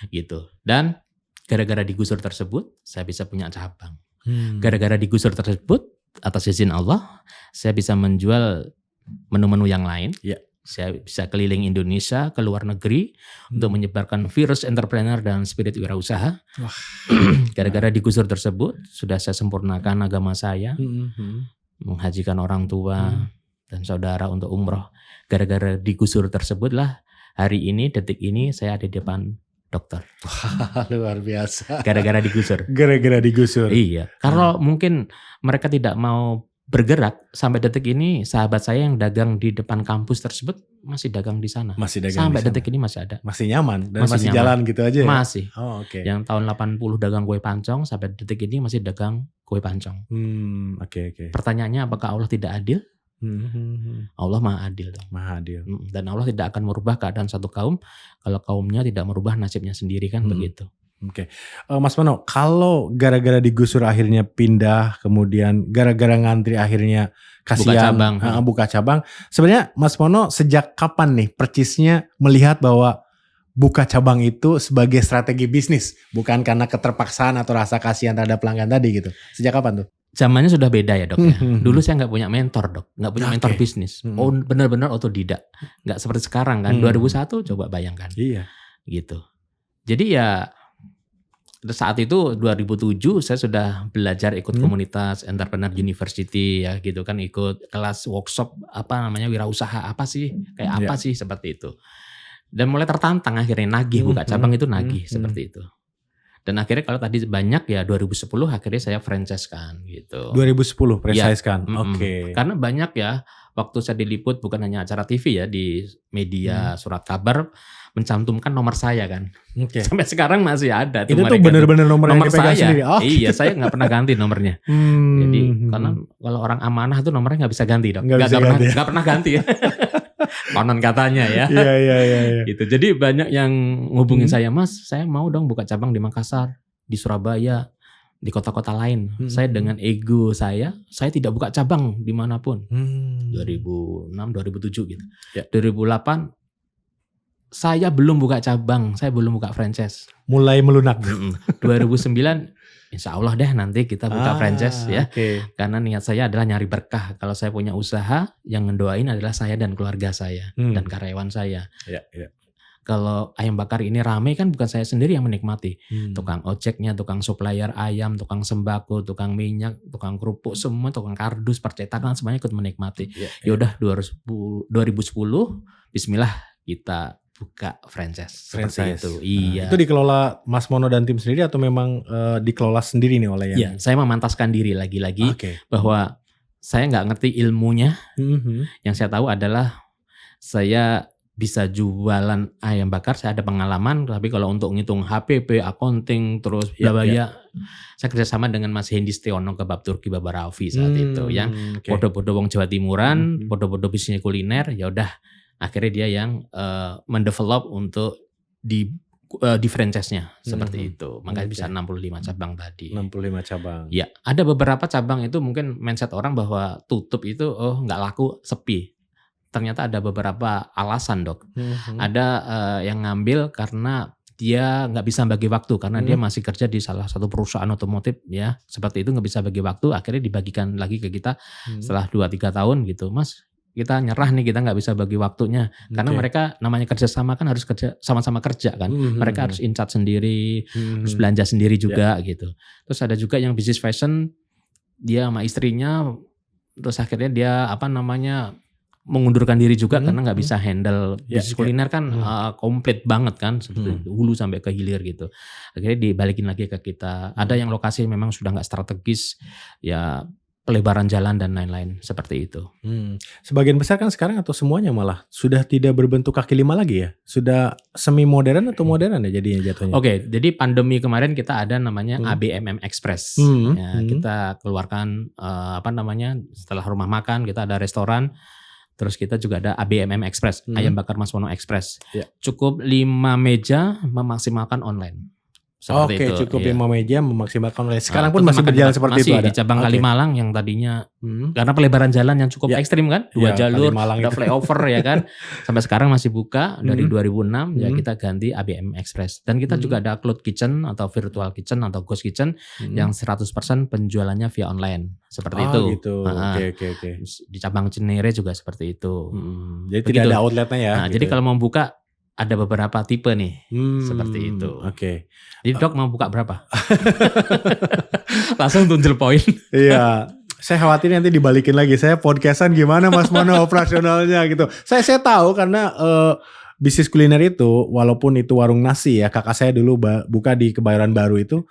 gitu. Dan gara-gara digusur tersebut saya bisa punya cabang. Gara-gara digusur tersebut atas izin Allah saya bisa menjual menu-menu yang lain. Saya bisa keliling Indonesia, ke luar negeri untuk menyebarkan virus entrepreneur dan spirit wirausaha. Gara-gara digusur tersebut sudah saya sempurnakan agama saya, menghajikan orang tua dan saudara untuk umroh. Gara-gara digusur tersebutlah hari ini, detik ini saya ada di depan dokter. Wah, luar biasa. Gara-gara digusur. Gara-gara digusur. Iya. Kalau mungkin mereka tidak mau bergerak sampai detik ini, sahabat saya yang dagang di depan kampus tersebut masih dagang di sana. Masih dagang sampai di sana. detik ini masih ada. Masih nyaman dan masih nyaman. jalan gitu aja ya. Masih. Oh, oke. Yang tahun 80 dagang kue pancong sampai detik ini masih dagang kue pancong. Oke. Pertanyaannya apakah Allah tidak adil? Allah Maha Adil dong. Maha adil. Dan Allah tidak akan merubah keadaan satu kaum kalau kaumnya tidak merubah nasibnya sendiri kan begitu. Oke. Mas Mono, kalau gara-gara digusur akhirnya pindah, kemudian gara-gara ngantri akhirnya kasihan buka cabang. Sebenarnya Mas Mono sejak kapan nih percisnya melihat bahwa buka cabang itu sebagai strategi bisnis, bukan karena keterpaksaan atau rasa kasihan terhadap pelanggan tadi gitu. Sejak kapan tuh? Zamannya sudah beda ya dok ya. Dulu saya nggak punya mentor dok, nggak punya mentor bisnis. Benar-benar otodidak, nggak seperti sekarang kan. 2001 coba bayangkan. Iya. Gitu. Jadi ya saat itu 2007 saya sudah belajar ikut komunitas Entrepreneur University ya gitu kan, ikut kelas workshop wirausaha apa sih, kayak apa sih seperti itu. Dan mulai tertantang akhirnya nagih buka cabang itu nagih seperti itu. Dan akhirnya kalau tadi banyak ya 2010 akhirnya saya franchise kan gitu. 2010 franchise kan. Oke. Karena banyak ya waktu saya diliput bukan hanya acara TV ya, di media surat kabar mencantumkan nomor saya kan. Oke. Sampai sekarang masih ada. Itu tuh benar-benar nomor yang dipegang saya sendiri. Iya, saya nggak pernah ganti nomornya. Jadi karena kalau orang amanah itu nomornya nggak bisa ganti dong. Nggak pernah ganti ya. Konon katanya ya. Iya. Gitu. Jadi banyak yang ngubungin saya, Mas, saya mau dong buka cabang di Makassar, di Surabaya, di kota-kota lain. Saya dengan ego saya tidak buka cabang dimanapun. 2006, 2007 gitu. 2008 saya belum buka cabang, saya belum buka franchise. Mulai melunak. 2009 insya Allah deh nanti kita buka franchise ya. Karena niat saya adalah nyari berkah. Kalau saya punya usaha, yang ngedoain adalah saya dan keluarga saya dan karyawan saya. Kalau ayam bakar ini rame kan bukan saya sendiri yang menikmati. Tukang ojeknya, tukang supplier ayam, tukang sembako, tukang minyak, tukang kerupuk, semua tukang kardus, percetakan semuanya ikut menikmati. Yaudah 2010 bismillah kita buka franchise. Seperti itu. Iya. Itu dikelola Mas Mono dan tim sendiri atau memang dikelola sendiri nih oleh yang? Iya, saya memantaskan diri lagi-lagi bahwa saya nggak ngerti ilmunya. Yang saya tahu adalah saya bisa jualan ayam bakar, saya ada pengalaman. Tapi kalau untuk ngitung HPP, accounting, terus biaya, saya kerjasama dengan Mas Hendy Stiono kebab Turki Baba Raufi saat itu. Yang podo-podo wong Jawa Timuran, podo-podo bisnis kuliner, ya udah. Akhirnya dia yang mendevelop untuk di franchise-nya seperti itu. Makanya bisa 65 cabang tadi. 65 cabang. Ya, ada beberapa cabang itu mungkin mindset orang bahwa tutup itu nggak laku, sepi. Ternyata ada beberapa alasan dok. Ada yang ngambil karena dia nggak bisa bagi waktu karena dia masih kerja di salah satu perusahaan otomotif ya. Seperti itu nggak bisa bagi waktu. Akhirnya dibagikan lagi ke kita setelah 2-3 tahun gitu, Mas. Kita nyerah nih, kita nggak bisa bagi waktunya karena mereka namanya kerjasama kan harus kerja sama-sama kerja kan. Mereka harus in charge sendiri, harus belanja sendiri juga gitu. Terus ada juga yang bisnis fashion, dia sama istrinya, terus akhirnya dia mengundurkan diri juga karena nggak bisa handle bisnis kuliner kan komplit banget kan, seperti hulu sampai ke hilir gitu. Akhirnya dibalikin lagi ke kita. Ada yang lokasi memang sudah nggak strategis ya. Pelebaran jalan dan lain-lain seperti itu. Sebagian besar kan sekarang atau semuanya malah sudah tidak berbentuk kaki lima lagi ya? Sudah semi modern atau modern ya jadinya jatuhnya? Oke, jadi pandemi kemarin kita ada namanya ABMM Express. Kita keluarkan setelah rumah makan kita ada restoran. Terus kita juga ada ABMM Express, Ayam Bakar Mas Mono Express. Ya. Cukup 5 meja memaksimalkan online. Seperti Oke, itu, cukup iya. 5 meja memaksimalkan online. Sekarang Nah, pun itu masih makan berjalan kita- seperti masih itu ada. di cabang Oke. Kalimalang yang tadinya Hmm. karena pelebaran jalan yang cukup Ya. ekstrim kan, 2 Ya, jalur, Kalimalang udah itu. flyover ya kan. Sampai sekarang masih buka dari 2006 ya Hmm. kita ganti ABM Express. Dan kita juga ada cloud kitchen atau virtual kitchen atau ghost kitchen yang 100% penjualannya via online. Seperti itu. Gitu. Nah, Oke. di cabang Cinere juga seperti itu. Jadi Begitu. tidak ada outletnya ya. Nah, jadi kalau mau buka ada beberapa tipe nih. Seperti itu. Oke. Jadi Dok mau buka berapa? Langsung tunjul poin. Iya. Saya khawatir nanti dibalikin lagi. Saya podcastan gimana Mas Mono operasionalnya gitu. Saya tahu karena bisnis kuliner itu walaupun itu warung nasi ya. Kakak saya dulu buka di Kebayoran Baru itu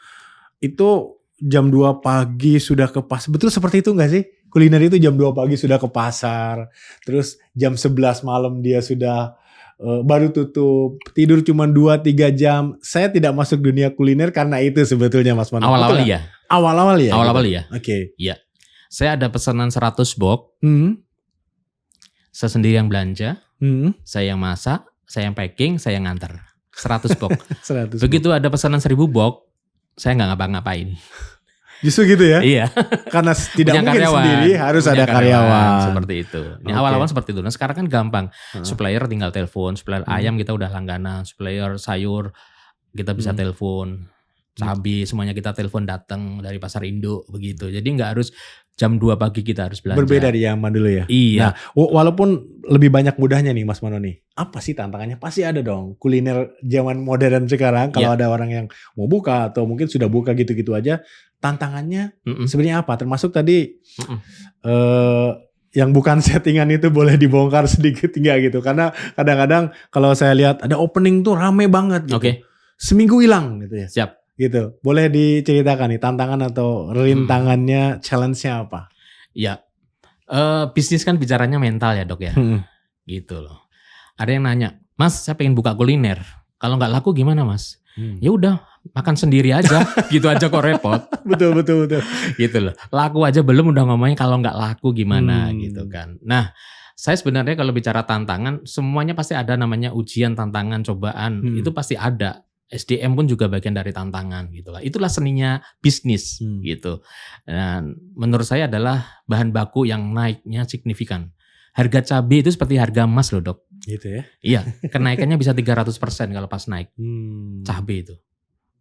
jam 2 pagi sudah ke pasar. Betul seperti itu gak sih? Kuliner itu jam 2 pagi sudah ke pasar. Terus jam 11 malam dia sudah baru tutup. Tidur cuma 2-3 jam. Saya tidak masuk dunia kuliner karena itu sebetulnya Mas Mono. Awal-awal Betul ya. Awal-awal ya? Awal-awal gitu? ya. Oke. Saya ada pesanan 100 box. Saya sendiri yang belanja. Saya yang masak. Saya yang packing. Saya yang nganter. 100 box. 100. Begitu ada pesanan 1000 box. Saya nggak ngapa-ngapain. Justru gitu ya? Iya. Karena tidak Punya mungkin karyawan. sendiri, harus Punya ada karyawan. Seperti itu. Ini Oke. awal-awal seperti itu. Nah sekarang kan gampang. Supplier tinggal telepon. Supplier ayam kita udah langganan. Supplier sayur kita bisa telepon. Cabai semuanya kita telepon datang dari pasar induk begitu. Jadi nggak harus jam 2 pagi kita harus belanja. Berbeda di zaman dulu ya? Iya. Nah, walaupun lebih banyak mudahnya nih Mas Mono nih. Apa sih tantangannya? Pasti ada dong. Kuliner zaman modern sekarang. Kalau ada orang yang mau buka atau mungkin sudah buka gitu-gitu aja. Tantangannya sebenarnya apa? Termasuk tadi yang bukan settingan itu boleh dibongkar sedikit enggak gitu. Karena kadang-kadang kalau saya lihat ada opening tuh rame banget gitu. Oke. Seminggu hilang gitu ya. Siap. Gitu. Boleh diceritakan nih tantangan atau rintangannya, challenge-nya apa? Ya. Bisnis kan bicaranya mental ya Dok ya. Gitu loh. Ada yang nanya, Mas saya pengen buka kuliner. Kalau nggak laku gimana Mas? Ya udah makan sendiri aja. Gitu aja kok repot. Betul. Gitu loh. Laku aja belum udah ngomongin kalau nggak laku gimana gitu kan. Nah saya sebenarnya kalau bicara tantangan semuanya pasti ada namanya ujian, tantangan, cobaan. Itu pasti ada. SDM pun juga bagian dari tantangan gitu lah. Itulah seninya bisnis gitu. Dan menurut saya adalah bahan baku yang naiknya signifikan. Harga cabai itu seperti harga emas loh Dok. Gitu ya. Iya, kenaikannya bisa 300% kalau pas naik cabai itu.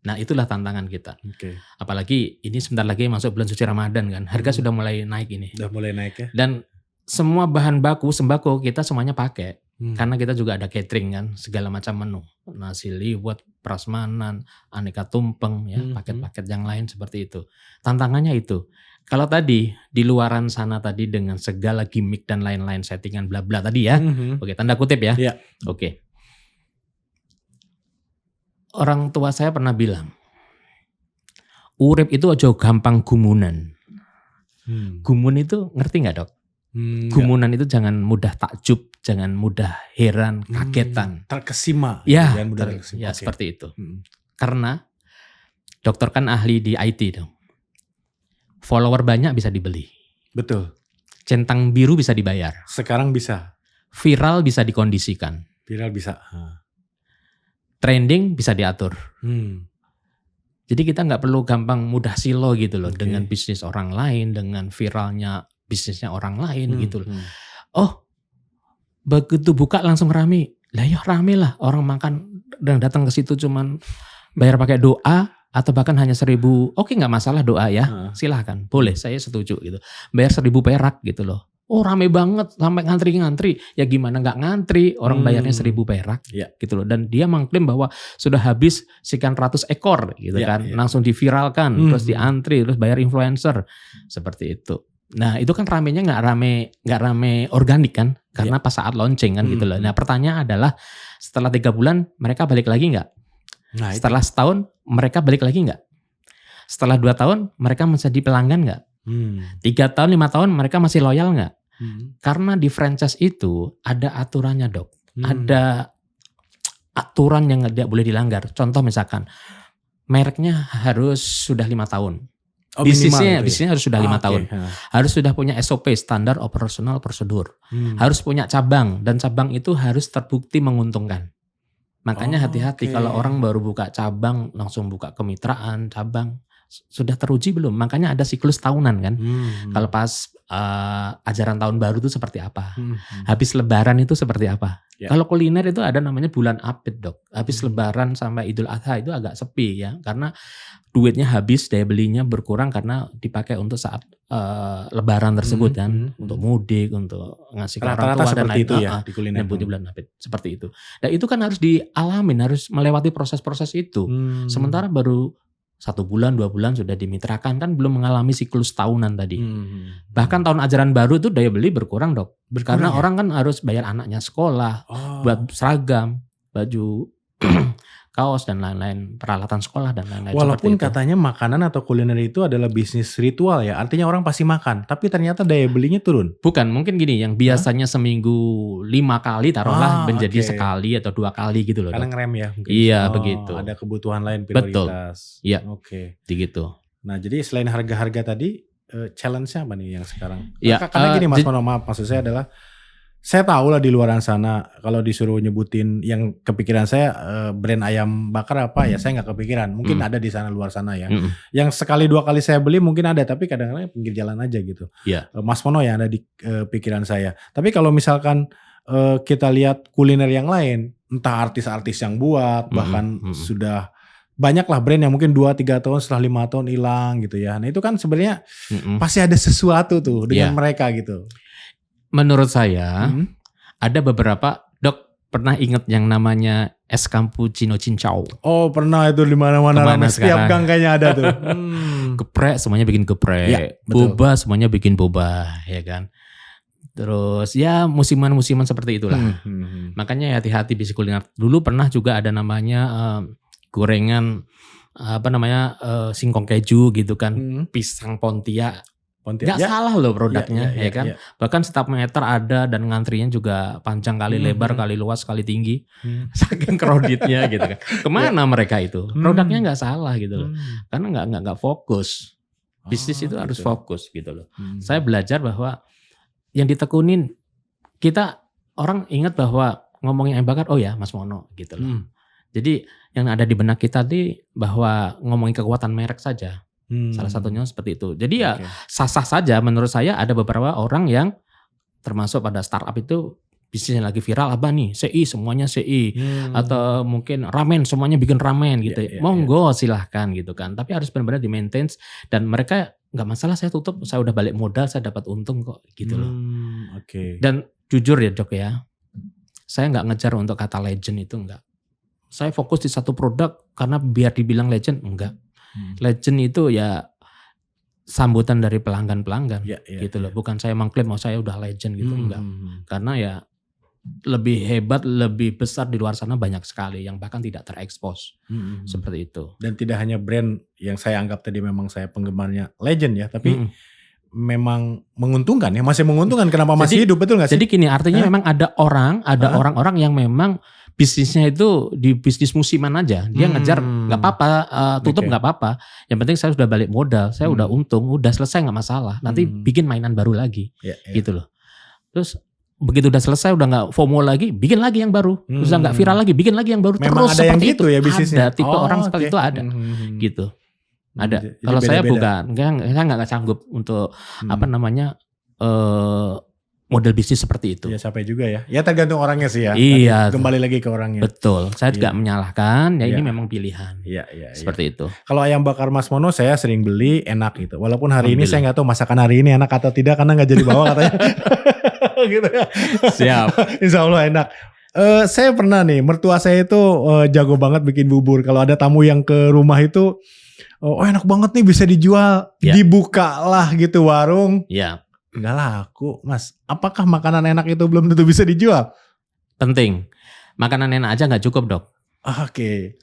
Nah itulah tantangan kita. Oke. Apalagi ini sebentar lagi masuk bulan suci Ramadan kan. Harga sudah mulai naik ini. Udah mulai naik ya. Dan semua bahan baku sembako kita semuanya pakai. Karena kita juga ada catering kan, segala macam menu. Nasi liwet, prasmanan, aneka tumpeng ya, paket-paket yang lain seperti itu. Tantangannya itu. Kalau tadi di luaran sana tadi dengan segala gimmick dan lain-lain settingan bla bla tadi ya. Oke, tanda kutip ya. Iya. Oke. Orang tua saya pernah bilang, urip itu aja gampang gumunan. Gumun itu ngerti nggak Dok? Gumunan itu jangan mudah takjub, jangan mudah heran, kagetan. Terkesima. Ya, Jangan mudah terkesima. ya Oke. seperti itu. Karena dokter kan ahli di IT dong. Follower banyak bisa dibeli. Betul. Centang biru bisa dibayar. Sekarang bisa. Viral bisa dikondisikan. Viral bisa. Trending bisa diatur. Hmm. Jadi kita nggak perlu gampang mudah silo gitu loh. Oke. Dengan bisnis orang lain, dengan viralnya bisnisnya orang lain gitu loh. Hmm. Oh, begitu buka langsung rame. Lah ya rame lah. Orang makan dan datang ke situ cuman bayar pakai doa atau bahkan hanya 1.000. Oke, nggak masalah doa ya. Silahkan, boleh. Saya setuju gitu. Bayar 1.000 perak gitu loh. Oh rame banget sampai ngantri-ngantri. Ya gimana nggak ngantri, orang bayarnya 1.000 perak Ya. gitu loh. Dan dia mengklaim bahwa sudah habis sekian ratus ekor gitu Ya, kan. ya. Langsung diviralkan, terus diantri, terus bayar influencer. Seperti itu. Nah itu kan ramenya nggak rame organik kan. Karena pas saat launching kan gitu loh. Nah pertanyaan adalah setelah 3 bulan mereka balik lagi nggak? Nah, itu. Setelah setahun mereka balik lagi nggak? Setelah 2 tahun mereka menjadi pelanggan nggak? 3 tahun, 5 tahun mereka masih loyal nggak? Karena di franchise itu ada aturannya Dok. Ada aturan yang tidak boleh dilanggar. Contoh misalkan, mereknya harus sudah 5 tahun. Oh, minimal itu ya? Bisnisnya harus sudah 5 oke. tahun. Harus sudah punya SOP, standar operasional prosedur. Harus punya cabang, dan cabang itu harus terbukti menguntungkan. Makanya hati-hati oke. kalau orang baru buka cabang langsung buka kemitraan cabang, sudah teruji belum? Makanya ada siklus tahunan kan. Kalau pas ajaran tahun baru itu seperti apa? Habis lebaran itu seperti apa? Ya. Kalau kuliner itu ada namanya bulan Apit, Dok. Habis lebaran sampai Idul Adha itu agak sepi ya, karena duitnya habis, daya belinya berkurang karena dipakai untuk saat lebaran tersebut kan, untuk mudik, untuk ngasih ke orang Rata-rata tua dan seperti lain. itu ya di kuliner. Nyebutnya bulan Apit seperti itu. Dan itu kan harus dialamin, harus melewati proses-proses itu. Sementara baru 1 bulan, 2 bulan sudah dimitrakan, kan belum mengalami siklus tahunan tadi. Bahkan tahun ajaran baru itu daya beli berkurang, Dok. Karena orang kan harus bayar anaknya sekolah, buat seragam, baju, kaos dan lain-lain, peralatan sekolah dan lain-lain. Walaupun seperti itu. katanya makanan atau kuliner itu adalah bisnis ritual ya, artinya orang pasti makan, tapi ternyata daya belinya turun. Bukan, mungkin gini, yang biasanya seminggu 5 kali taruhlah menjadi oke. sekali atau 2 kali gitu loh. Karena Dok. ngerem ya mungkin. Iya, begitu. Ada kebutuhan lain Betul. prioritas. Iya. Oke. Gitu. Nah, jadi selain harga-harga tadi, challenge-nya apa nih yang sekarang? Ya, Karena gini Mas Mono, maaf, maksud saya adalah saya tahu lah di luaran sana kalau disuruh nyebutin yang kepikiran saya brand ayam bakar apa ya saya nggak kepikiran. Mungkin ada di sana luar sana ya. Yang sekali 2 kali saya beli mungkin ada, tapi kadang-kadang pinggir jalan aja gitu. Iya. Mas Mono yang ada di pikiran saya. Tapi kalau misalkan kita lihat kuliner yang lain, entah artis-artis yang buat, bahkan sudah banyaklah brand yang mungkin 2-3 tahun setelah 5 tahun hilang gitu ya. Nah itu kan sebenarnya pasti ada sesuatu tuh dengan mereka gitu. Menurut saya ada beberapa, Dok, pernah ingat yang namanya es cappuccino cincau? Oh pernah itu di mana-mana ramai, setiap gang kayaknya ada tuh. Geprek semuanya bikin geprek, Ya, betul. boba semuanya bikin boba, ya kan. Terus ya musiman-musiman seperti itulah. Makanya hati-hati bisnis kuliner. Dulu pernah juga ada namanya gorengan singkong keju gitu kan, pisang Pontiac. Nggak salah loh produknya, ya kan. Bahkan setiap meter ada, dan ngantrinya juga panjang kali lebar, kali luas, kali tinggi. Saking kreditnya gitu kan. Kemana mereka itu? Produknya nggak salah gitu loh. Karena nggak fokus. Bisnis itu harus fokus gitu loh. Saya belajar bahwa yang ditekunin, kita orang ingat bahwa ngomongin ayam bakar, oh ya Mas Mono gitu loh. Jadi yang ada di benak kita tadi bahwa ngomongin kekuatan merek saja. Salah satunya seperti itu. Jadi ya sah-sah saja menurut saya. Ada beberapa orang yang termasuk pada startup itu bisnisnya lagi viral apa nih, CI semuanya CI, atau mungkin ramen semuanya bikin ramen gitu. Monggo silahkan gitu kan. Tapi harus benar-benar di maintain, dan mereka nggak masalah saya tutup, saya udah balik modal, saya dapat untung kok gitu loh. Dan jujur ya Dok ya, saya nggak ngejar untuk kata legend itu, enggak. Saya fokus di satu produk karena biar dibilang legend, enggak. Legend itu ya sambutan dari pelanggan-pelanggan gitu loh. Bukan saya mengklaim mau saya udah legend gitu, enggak. Karena ya lebih hebat, lebih besar di luar sana banyak sekali yang bahkan tidak terekspos. Seperti itu. Dan tidak hanya brand yang saya anggap tadi memang saya penggemarnya legend ya, tapi memang menguntungkan ya, masih menguntungkan. Kenapa masih hidup, betul gak sih? Jadi gini, artinya memang ada orang-orang yang memang bisnisnya itu di bisnis musiman aja. Dia ngejar nggak apa-apa, tutup nggak apa-apa. Yang penting saya sudah balik modal, saya udah untung, udah selesai nggak masalah. Nanti bikin mainan baru lagi, gitu loh. Terus begitu udah selesai, udah nggak FOMO lagi, bikin lagi yang baru. Terus udah nggak viral lagi, bikin lagi yang baru. Memang terus ada yang seperti gitu itu. ya bisnisnya. Ada tipe orang seperti itu ada, gitu. Ada. Kalau saya bukan, saya nggak sanggup untuk model bisnis seperti itu. Ya sampai juga ya. Ya tergantung orangnya sih ya. Iya. Kembali lagi ke orangnya. Betul. Saya juga menyalahkan. Ya ini memang pilihan. Iya. Seperti itu. Kalau ayam bakar Mas Mono saya sering beli, enak gitu. Walaupun hari ini saya nggak tahu masakan hari ini enak atau tidak karena nggak jadi bawa katanya. Gitu ya. Siap. Insya Allah enak. Saya pernah nih, mertua saya itu jago banget bikin bubur. Kalau ada tamu yang ke rumah itu, oh enak banget nih bisa dijual. Dibukalah gitu warung. Iya. Nggak laku, Mas. Apakah makanan enak itu belum tentu bisa dijual? Penting. Makanan enak aja nggak cukup, Dok. Oke.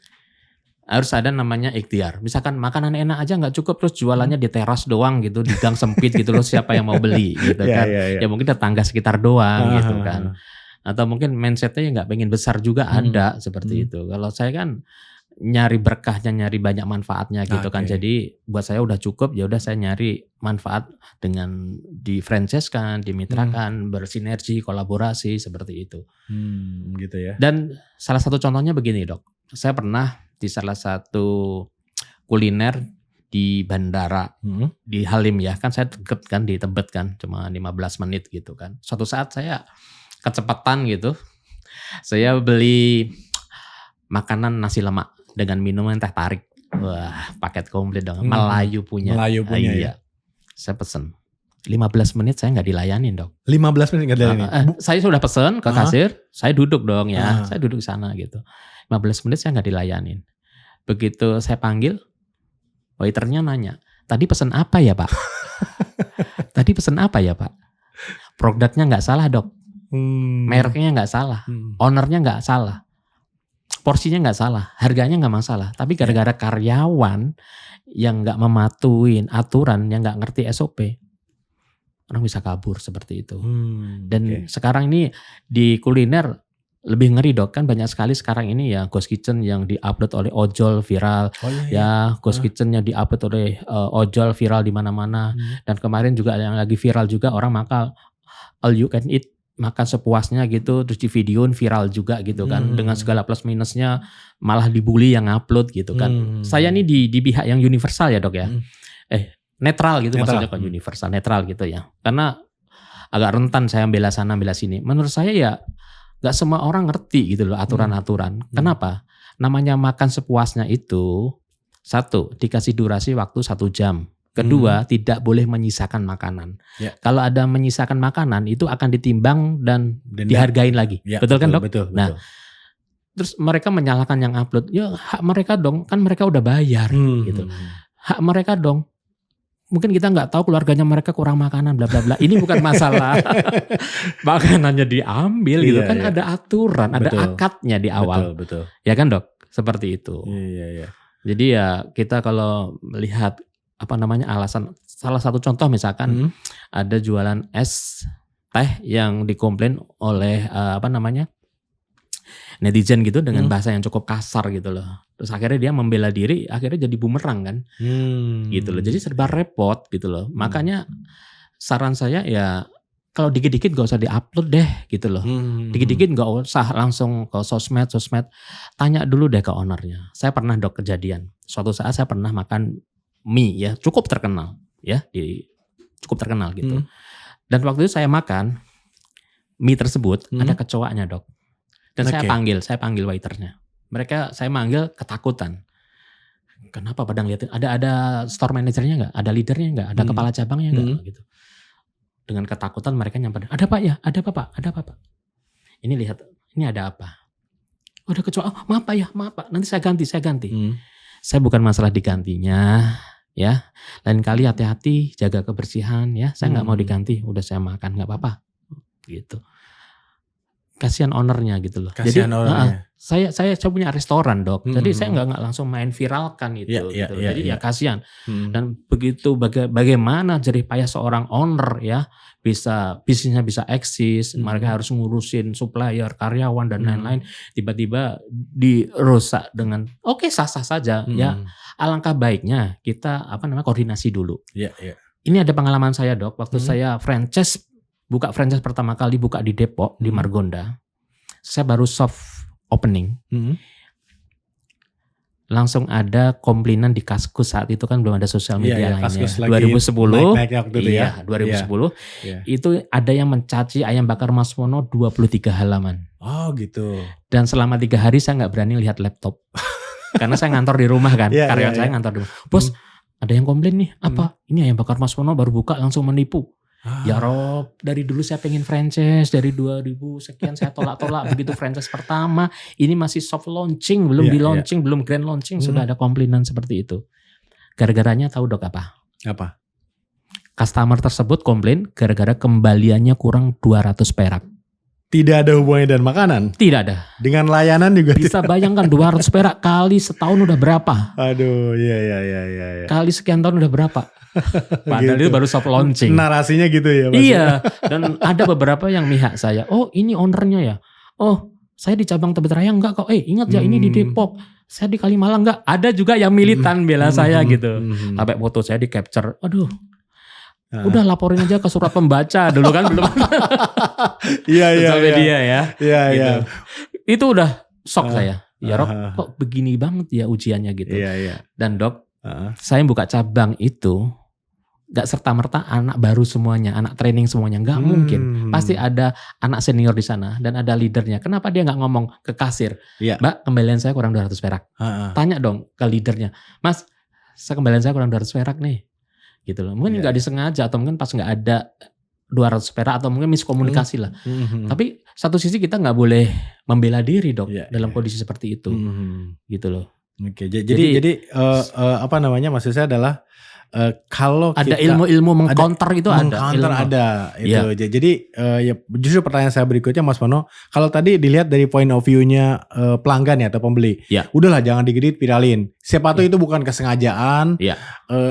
Harus ada namanya ikhtiar. Misalkan makanan enak aja nggak cukup, terus jualannya di teras doang gitu, di gang sempit gitu loh, siapa yang mau beli gitu kan. Ya mungkin tetangga sekitar doang gitu kan. Atau mungkin mindsetnya nggak pengen besar juga ada seperti itu. Kalau saya kan nyari berkahnya, nyari banyak manfaatnya gitu kan. Oke. Jadi buat saya udah cukup, ya udah saya nyari manfaat dengan di franchise kan, dimitrakan, bersinergi, kolaborasi seperti itu. Gitu ya. Dan salah satu contohnya begini dok, saya pernah di salah satu kuliner di bandara di Halim ya, kan saya deket kan di Tebet kan, cuma 15 menit gitu kan. Suatu saat saya kecepatan gitu, saya beli makanan nasi lemak dengan minuman teh tarik. Wah, paket komplit dong. Melayu punya. Ya. Saya pesen. 15 menit saya nggak dilayanin dok. 15 menit nggak dilayanin? Saya sudah pesen ke kasir, saya duduk dong ya. Saya duduk sana gitu. 15 menit saya nggak dilayanin. Begitu saya panggil, waiternya nanya, tadi pesen apa ya pak? Tadi pesen apa ya pak? Produknya nggak salah dok. Mereknya nggak salah. Ownernya nggak salah. Porsinya nggak salah, harganya nggak masalah, tapi gara-gara karyawan yang nggak mematuhin aturan, yang nggak ngerti SOP, orang bisa kabur seperti itu. Dan sekarang ini di kuliner lebih ngeri dok, kan banyak sekali sekarang ini ya ghost kitchen yang diupload oleh ojol viral, ghost kitchen yang diupload oleh ojol viral di mana-mana. Dan kemarin juga yang lagi viral juga orang makan all you can eat, makan sepuasnya gitu, terus di videoin viral juga gitu kan, dengan segala plus minusnya, malah dibully yang upload gitu kan. Saya ini di pihak yang universal ya dok ya, netral gitu maksudnya kan, universal netral gitu ya, karena agak rentan saya bela sana bela sini. Menurut saya ya nggak semua orang ngerti gitu loh aturan-aturan. Kenapa? Namanya makan sepuasnya itu, satu dikasih durasi waktu 1 jam. Kedua, tidak boleh menyisakan makanan. Kalau ada menyisakan makanan, itu akan ditimbang dan dihargain lagi. Betul kan dok? Betul. Nah, terus mereka menyalahkan yang upload. Ya hak mereka dong, kan mereka udah bayar gitu. Hak mereka dong. Mungkin kita nggak tahu keluarganya mereka kurang makanan, bla bla bla. Ini bukan masalah makanannya diambil gitu kan. Ada aturan, ada akadnya di awal. Betul. Ya kan dok? Seperti itu. Iya. Jadi ya kita kalau melihat alasan, salah satu contoh misalkan ada jualan es teh yang dikomplain oleh netizen gitu dengan bahasa yang cukup kasar gitu loh. Terus akhirnya dia membela diri, akhirnya jadi bumerang kan, gitu loh. Jadi serba repot gitu loh. Makanya saran saya ya kalau dikit-dikit gak usah diupload deh gitu loh. Dikit-dikit gak usah langsung ke sosmed, tanya dulu deh ke ownernya. Saya pernah dok kejadian. Suatu saat saya pernah makan mie ya, cukup terkenal ya, cukup terkenal gitu. Dan waktu itu saya makan mie tersebut ada kecoaknya dok. Dan saya panggil waiternya. Saya manggil ketakutan. Kenapa pada ngeliatin? Ada store manajernya nggak? Ada leadernya nggak? Ada kepala cabangnya nggak? Gitu. Dengan ketakutan mereka nyamperin, ada pak ya? Ada apa pak? Ada apa pak? Ini lihat, ini ada apa? Oh, ada kecoak. Oh, maaf pak. Nanti saya ganti. Saya bukan masalah digantinya. Ya, lain kali hati-hati, jaga kebersihan ya. Saya nggak mau diganti, udah saya makan nggak apa-apa, gitu. Kasihan ownernya gitu loh. Kasihan ownernya. Saya punya restoran dok, jadi saya nggak langsung main viralkan itu. Gitu. Jadi ya kasihan. Dan begitu bagaimana jerih payah seorang owner ya, bisnisnya bisa eksis, mereka harus ngurusin supplier, karyawan dan lain-lain. Tiba-tiba dirusak dengan sah-sah saja ya. Alangkah baiknya kita koordinasi dulu. Ini ada pengalaman saya dok, waktu saya buka franchise pertama kali buka di Depok di Margonda. Saya baru soft opening. Langsung ada komplainan di Kaskus, saat itu kan belum ada sosial media lainnya. 2010. Naik-naiknya waktu itu ya. 2010. Itu ada yang mencaci ayam bakar Mas Mono 23 halaman. Oh gitu. Dan selama 3 hari saya nggak berani lihat laptop. Karena saya ngantor di rumah kan. Karyawan saya ngantor di rumah. Bos, ada yang komplain nih. Apa? Ini ayam bakar Mas Mono baru buka langsung menipu. Ya Rob, dari dulu saya pengen franchise, dari 2000 sekian saya tolak-tolak. Begitu franchise pertama, ini masih soft launching, belum di launching, belum grand launching, sudah ada komplainan seperti itu. Gara-garanya tahu dok apa? Apa? Customer tersebut komplain gara-gara kembaliannya kurang 200 perak. Tidak ada hubungannya dengan makanan? Tidak ada. Dengan layanan juga? Bisa bayangkan 200 perak kali setahun udah berapa? Aduh, iya. Kali sekian tahun udah berapa? Padahal itu baru soft launching. Narasinya gitu ya? Iya, dan ada beberapa yang mihak saya. Oh ini ownernya ya? Oh saya di cabang Tebet Raya enggak kok. Ingat ya ini di Depok. Saya di Kalimalang enggak. Ada juga yang militan bela saya gitu. Sampai foto saya di capture. Aduh. Udah laporin aja ke surat pembaca dulu kan belum. Iya. Media ya. Iya. Gitu. Itu udah shock saya. Ya Rob, kok begini banget ya ujiannya gitu. Iya. Dan Dok, saya buka cabang itu gak serta-merta anak baru semuanya, anak training semuanya, gak mungkin. Pasti ada anak senior di sana dan ada leadernya. Kenapa dia gak ngomong ke kasir, Mbak kembalian saya kurang 200 perak. Tanya dong ke leadernya, Mas kembalian saya kurang 200 perak nih. Gitu loh. Mungkin gak disengaja atau mungkin pas gak ada 200 perak atau mungkin miskomunikasi lah. Tapi satu sisi kita gak boleh membela diri Dok dalam kondisi seperti itu. Gitu loh. Oke, jadi apa namanya maksud saya adalah kalau ada kita ilmu-ilmu mengcounter itu mengcounter ada itu. Jadi ya justru pertanyaan saya berikutnya Mas Mono, kalau tadi dilihat dari point of view-nya pelanggan ya atau pembeli, udahlah jangan digedit viralin. Siapa tahu itu bukan kesengajaan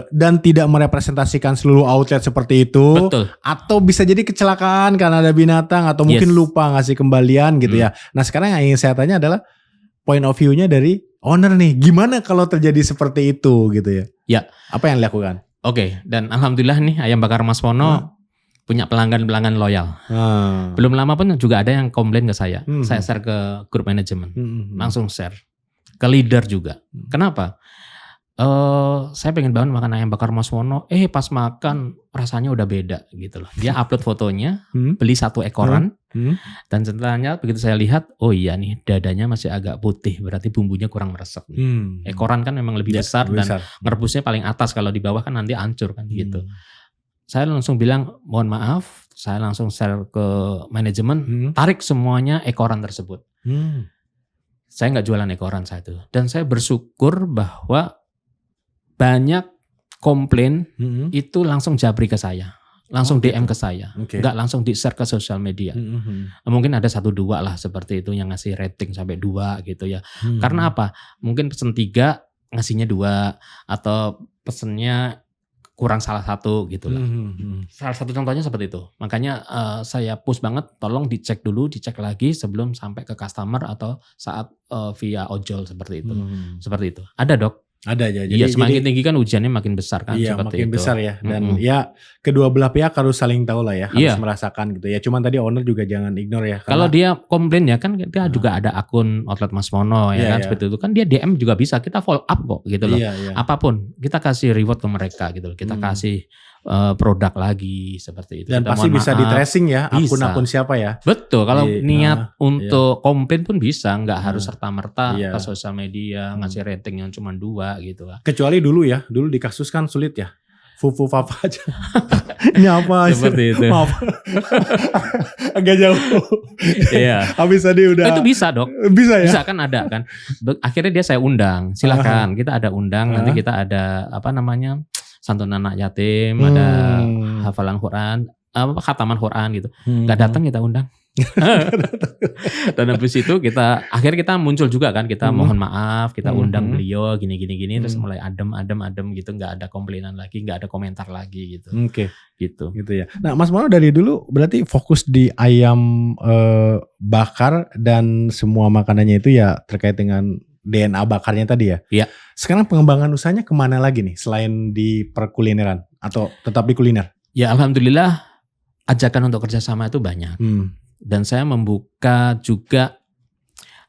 dan tidak merepresentasikan seluruh outlet seperti itu. Betul. Atau bisa jadi kecelakaan karena ada binatang atau mungkin lupa ngasih kembalian gitu ya. Nah sekarang yang ingin saya tanya adalah point of view-nya dari owner nih, gimana kalau terjadi seperti itu gitu ya? Ya. Apa yang dilakukan? Oke, dan alhamdulillah nih Ayam Bakar Mas Mono punya pelanggan-pelanggan loyal. Belum lama pun juga ada yang komplain ke saya. Saya share ke grup manajemen, langsung share ke leader juga. Kenapa? Saya pengen banget makan Ayam Bakar Mas Mono. Pas makan rasanya udah beda gitu loh. Dia upload fotonya, beli 1 ekoran. Dan setelahnya begitu saya lihat, oh iya nih dadanya masih agak putih, berarti bumbunya kurang meresap. Ekoran kan memang lebih besar dan merebusnya paling atas, kalau di bawah kan nanti hancur kan gitu. Saya langsung bilang mohon maaf, saya langsung share ke manajemen, tarik semuanya ekoran tersebut. Saya nggak jualan ekoran saya itu, dan saya bersyukur bahwa banyak komplain itu langsung jabri ke saya. Langsung DM ke saya, nggak langsung di-share ke sosial media. Mungkin ada 1-2 lah seperti itu yang ngasih rating sampai 2 gitu ya. Karena apa? Mungkin pesen 3 ngasihnya 2 atau pesennya kurang salah 1 gitu lah. Salah satu contohnya seperti itu. Makanya saya push banget, tolong dicek dulu, dicek lagi sebelum sampai ke customer atau saat via ojol seperti itu. Seperti itu. Ada Dok. Ada ya. Jadi semakin tinggi kan ujiannya makin besar kan. Iya, seperti makin itu. besar ya. Dan ya kedua belah pihak harus saling tahu lah ya, harus merasakan gitu ya. Cuman tadi owner juga jangan ignore ya. Kalau dia komplain ya kan dia juga ada akun outlet Mas Mono ya kan seperti itu kan, dia DM juga bisa, kita follow up kok gitu loh. Apapun kita kasih reward ke mereka gitu loh. Kita kasih produk lagi seperti itu. Dan kita pasti bisa di tracing ya, akun-akun siapa ya. Betul, kalau niat untuk komplain pun bisa, nggak harus serta-merta ke sosial media ngasih rating yang cuma 2 gitu lah. Kecuali dulu di kasus kan sulit ya. Fufu papa aja. Nyapa seperti itu. Maaf. Agak jauh. Iya. Habis tadi udah. Itu bisa Dok. Bisa ya. Bisa kan ada kan. Akhirnya dia saya undang. Silakan kita ada undang. Nanti kita ada apa namanya, santunan anak yatim, ada hafalan Quran, khataman Quran gitu. Gak datang kita undang. Dan habis itu akhirnya kita muncul juga kan, kita mohon maaf, kita undang beliau gini terus mulai adem gitu, nggak ada komplainan lagi, nggak ada komentar lagi gitu. Gitu ya. Nah Mas Mono dari dulu berarti fokus di ayam bakar dan semua makanannya itu ya terkait dengan DNA bakarnya tadi ya. Iya. Sekarang pengembangan usahanya kemana lagi nih selain di perkulineran atau tetap di kuliner? Ya alhamdulillah ajakan untuk kerjasama itu banyak. Dan saya membuka juga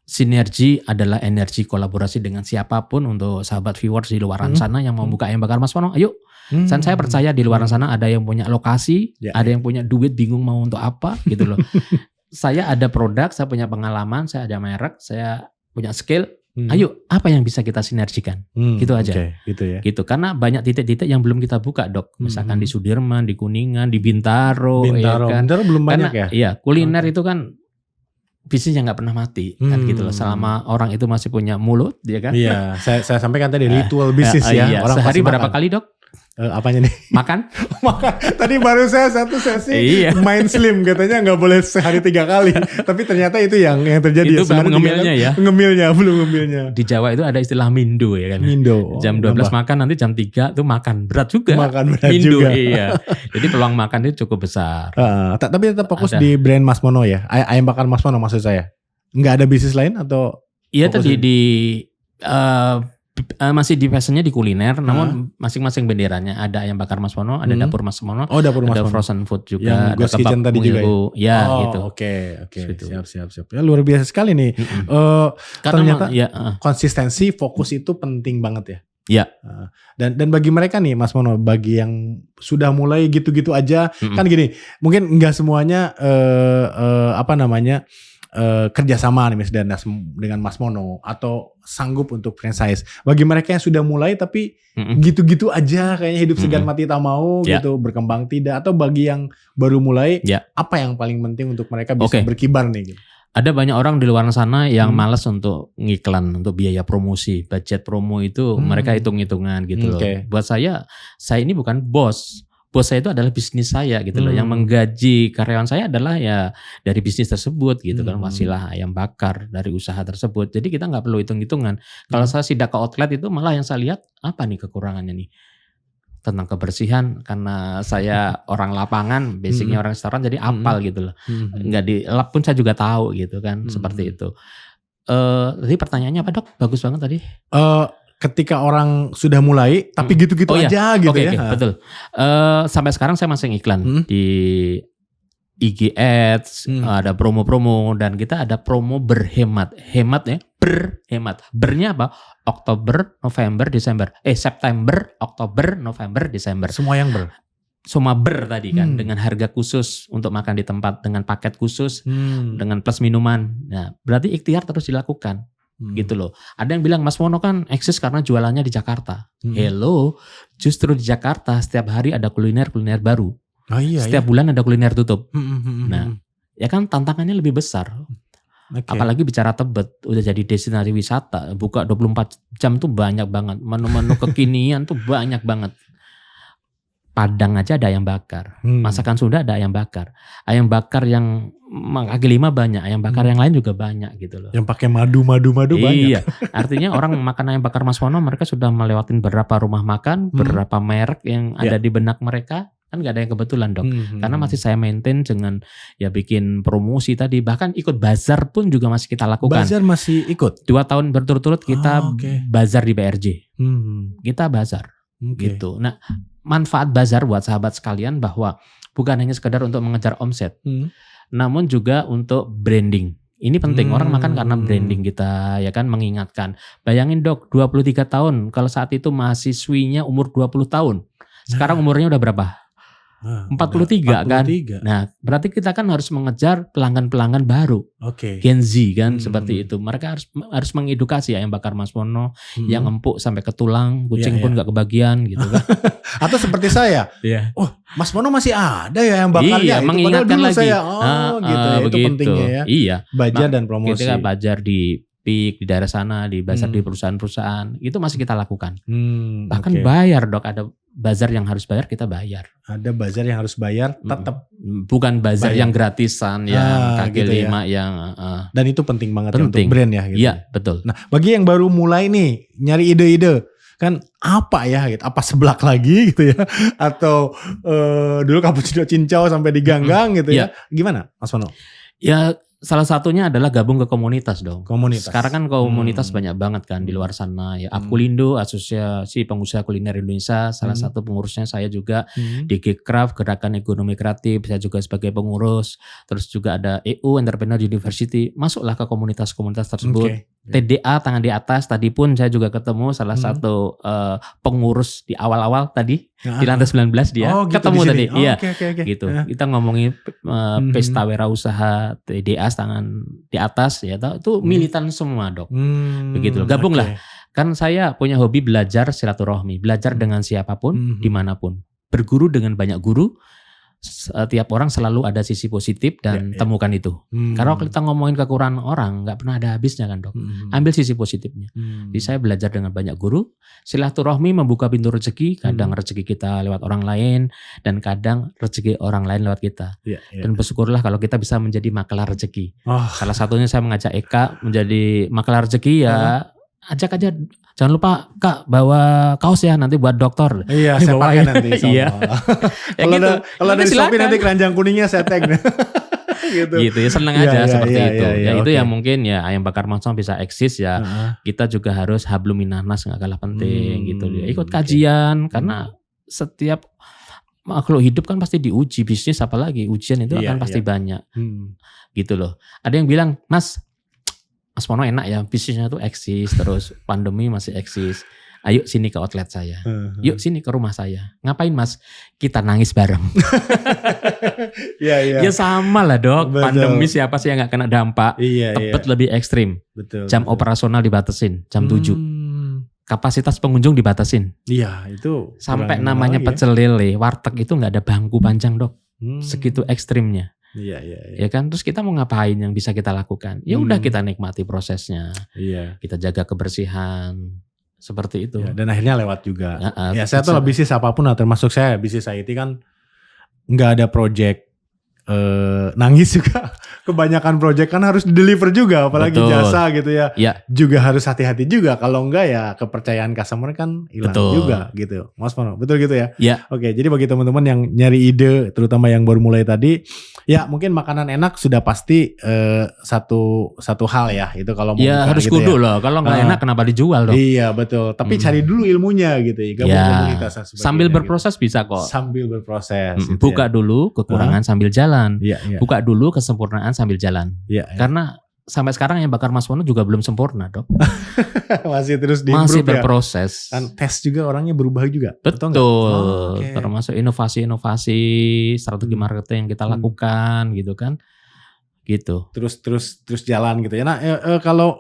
sinergi adalah energi kolaborasi dengan siapapun untuk sahabat viewers di luaran sana yang mau buka Ayam Bakar Mas Mono. Ayo. Dan saya percaya di luaran sana ada yang punya lokasi, ada yang punya duit bingung mau untuk apa gitu loh. Saya ada produk, saya punya pengalaman, saya ada merek, saya punya skill. Ayo, apa yang bisa kita sinergikan? Gitu aja. Gitu ya. Gitu, karena banyak titik-titik yang belum kita buka, Dok. Misalkan di Sudirman, di Kuningan, di Bintaro. Ya kan? Bintaro belum banyak ya? Iya, kuliner itu kan bisnis yang nggak pernah mati kan gitu loh. Selama orang itu masih punya mulut, ya kan? Iya, saya sampaikan tadi ritual bisnis ya. Iya. Orang sehari berapa kali, Dok? Apanya nih? Makan. Tadi baru saya satu sesi main slim, katanya nggak boleh sehari 3 kali. Tapi ternyata itu yang terjadi. Itu belum ngemilnya ya. Belum ngemilnya. Di Jawa itu ada istilah mindo ya kan. Mindo. Jam 12 makan, nanti jam 3 tuh makan. Berat juga. Makan berat mindo, juga. Iya. Jadi peluang makan itu cukup besar. Tapi tetap fokus di brand Mas Mono ya. Ayam Bakar Mas Mono maksud saya. Nggak ada bisnis lain atau? Iya tadi di Masih di fashionnya di kuliner, namun masing-masing benderanya. Ada ayam bakar Mas Mono, ada dapur Mas Mono, Oh, dapur Mas ada Mono. frozen food juga, Yang ada Ghost Kitchen tadi juga ya gitu. Oke. Gitu. Siap. Ya, luar biasa sekali nih. Karena Ternyata konsistensi, fokus itu penting banget ya. Ya. Dan bagi mereka nih Mas Mono, bagi yang sudah mulai gitu-gitu aja, kan gini, mungkin nggak semuanya kerjasama nih misalnya dengan Mas Mono atau sanggup untuk franchise. Bagi mereka yang sudah mulai tapi gitu-gitu aja kayaknya hidup segan mati tak mau gitu, berkembang tidak, atau bagi yang baru mulai, apa yang paling penting untuk mereka bisa berkibar nih gitu? Ada banyak orang di luar sana yang malas untuk ngiklan, untuk biaya promosi, budget promo itu mereka hitung-hitungan gitu loh. Buat saya ini bukan bos. Bos saya itu adalah bisnis saya gitu loh. Yang menggaji karyawan saya adalah ya dari bisnis tersebut gitu kan. Wasilah ayam bakar dari usaha tersebut. Jadi kita nggak perlu hitung-hitungan. Kalau saya sidak ke outlet itu malah yang saya lihat apa nih kekurangannya nih. Tentang kebersihan, karena saya orang lapangan, basicnya orang restoran, jadi apal gitu loh. Nggak di lab pun saya juga tahu gitu kan, seperti itu. Tadi pertanyaannya apa Dok? Bagus banget tadi. Ketika orang sudah mulai, tapi gitu-gitu aja gitu ya. Betul. Sampai sekarang saya masih iklan di IG Ads, ada promo-promo, dan kita ada promo berhemat. Hemat ya, berhemat. Bernya apa? Oktober, November, Desember. September, Oktober, November, Desember. Semua yang Semua tadi kan, dengan harga khusus untuk makan di tempat, dengan paket khusus, dengan plus minuman. Nah, berarti ikhtiar terus dilakukan. Gitu loh. Ada yang bilang Mas Mono kan eksis karena jualannya di Jakarta. Hello, justru di Jakarta setiap hari ada kuliner baru. Oh iya. Setiap bulan ada kuliner tutup. Nah, ya kan tantangannya lebih besar. Apalagi bicara Tebet, udah jadi destinasi wisata, buka 24 jam tuh banyak banget. Menu-menu kekinian tuh banyak banget. Padang aja ada ayam bakar. Masakan Sunda ada ayam bakar. Ayam bakar yang kaki lima banyak, ayam bakar yang lain juga banyak gitu loh. Yang pakai madu banyak. Iya, artinya orang makan ayam bakar Mas Mono, mereka sudah melewatin beberapa rumah makan, beberapa merek yang ada di benak mereka. Kan gak ada yang kebetulan Dok. Karena masih saya maintain dengan ya bikin promosi tadi. Bahkan ikut bazar pun juga masih kita lakukan. Bazar masih ikut? 2 tahun berturut-turut kita bazar di BRJ. Kita bazar gitu. Nah, manfaat bazar buat sahabat sekalian bahwa bukan hanya sekedar untuk mengejar omset, namun juga untuk branding. Ini penting, orang makan karena branding kita, ya kan, mengingatkan. Bayangin Dok, 23 tahun, kalau saat itu mahasiswinya umur 20 tahun. Sekarang umurnya udah berapa? 43 kan. Nah, berarti kita kan harus mengejar pelanggan-pelanggan baru. Gen Z kan, seperti itu. Mereka harus mengedukasi ayam bakar Mas Mono yang empuk sampai ke tulang, kucing pun gak kebagian gitu kan. Atau seperti saya. Oh, Mas Mono masih ada ya ayam bakarnya. Iya, itu mengingatkan lagi. Saya, gitu ya, itu pentingnya ya. Iya. Bajar dan promosi. Kita bajar di PIK, di daerah sana, di bazar di perusahaan-perusahaan, itu masih kita lakukan. Bahkan bayar Dok, ada bazar yang harus bayar, kita bayar. Ada bazar yang harus bayar, tetap. Bukan bazar yang gratisan, yang kaki gitu lima, ya. Dan itu penting banget ya untuk brand ya. Gitu. Iya, betul. Nah, bagi yang baru mulai nih, nyari ide-ide, kan apa ya gitu, apa seblak lagi gitu ya, atau dulu cappuccino cincau sampai diganggang gitu ya. Gimana Mas Mono? Ya salah satunya adalah gabung ke komunitas dong. Komunitas. Sekarang kan komunitas banyak banget kan di luar sana ya. Apkulindo, Asosiasi Pengusaha Kuliner Indonesia, salah satu pengurusnya saya juga. DG Craft, Gerakan Ekonomi Kreatif, saya juga sebagai pengurus. Terus juga ada EU Entrepreneur University. Masuklah ke komunitas-komunitas tersebut. TDA Tangan di Atas, tadi pun saya juga ketemu salah satu pengurus di awal-awal tadi di lantai 19 dia ketemu tadi. Iya. Gitu. Kita ngomongin pesta wirausaha TDA Tangan di Atas ya, itu militan semua Dok. Begitu loh. Gabunglah. Kan saya punya hobi belajar silaturahmi, belajar dengan siapapun, dimanapun. Berguru dengan banyak guru. Tiap orang selalu ada sisi positif dan temukan itu. Karena kalau kita ngomongin kekurangan orang, nggak pernah ada habisnya kan Dok. Ambil sisi positifnya. Jadi saya belajar dengan banyak guru. Silaturahmi membuka pintu rezeki. Kadang rezeki kita lewat orang lain, dan kadang rezeki orang lain lewat kita. Dan bersyukurlah kalau kita bisa menjadi makelar rezeki. Salah satunya saya mengajak Eka menjadi makelar rezeki ya. Ajak aja, jangan lupa Kak bawa kaos ya nanti buat dokter. Iya, saya pakai nanti. Iya. Kalau ada di Shopee nanti keranjang kuningnya saya tag. Gitu ya, seneng Iya, aja iya, seperti iya, itu. iya, iya, Ya itu oke. yang mungkin ya ayam bakar Mas Mono bisa eksis ya. Heeh. Kita juga harus hablum minannas nggak kalah penting gitu ya. Ikut Oke. kajian karena setiap makhluk hidup kan pasti diuji, bisnis apalagi ujian itu Iya, akan pasti iya. banyak gitu loh. Ada yang bilang, Mas Mono enak ya bisnisnya tuh eksis terus pandemi masih eksis. Ayo sini ke outlet saya. Yuk sini ke rumah saya. Ngapain Mas? Kita nangis bareng. Iya, iya. Ya sama lah dok. Betul. Pandemi siapa sih yang gak kena dampak? Iya, Tebet iya. lebih ekstrim. Betul. Jam betul. operasional dibatasin. Jam 7. Kapasitas pengunjung dibatasin. Iya, itu. Sampai kurang namanya lagi ya. pecel lele. Warteg itu gak ada bangku panjang dok. Segitu ekstrimnya. Iya, iya, iya. Ya kan? Terus kita mau ngapain yang bisa kita lakukan? Ya udah kita nikmati prosesnya. Iya. Kita jaga kebersihan. Seperti itu. Ya, dan akhirnya lewat juga. Ya, Ya saya tuh bisnis apapun lah, termasuk saya bisnis IT kan nggak ada project nangis juga. Kebanyakan project kan harus deliver juga, apalagi Betul. jasa gitu ya. Ya. Juga harus hati-hati juga, kalau enggak ya kepercayaan customer kan hilang Betul. juga gitu. Mas Mono, betul gitu ya? Ya. Oke, jadi bagi teman-teman yang nyari ide, terutama yang baru mulai tadi, ya mungkin makanan enak sudah pasti satu hal ya. Itu kalau mau Ya buka harus gitu kudu ya. loh. Kalau nggak enak kenapa dijual dong? Iya betul, tapi cari dulu ilmunya gitu ya, gabung Ya. komunitas dan sebagainya Sambil gitu. berproses bisa kok. Sambil berproses. gitu Buka ya. dulu kekurangan sambil jalan. Iya, iya. Buka dulu kesempurnaan sambil jalan. Iya, iya. Karena sampai sekarang yang bakar Mas Mono juga belum sempurna dok. Masih terus Masih di-improve ya. berproses. Kan tes juga orangnya berubah juga. Betul. nggak? Oh, oke. Termasuk inovasi-inovasi strategi marketing yang kita lakukan gitu kan. Gitu. Terus jalan gitu ya. Nah, kalau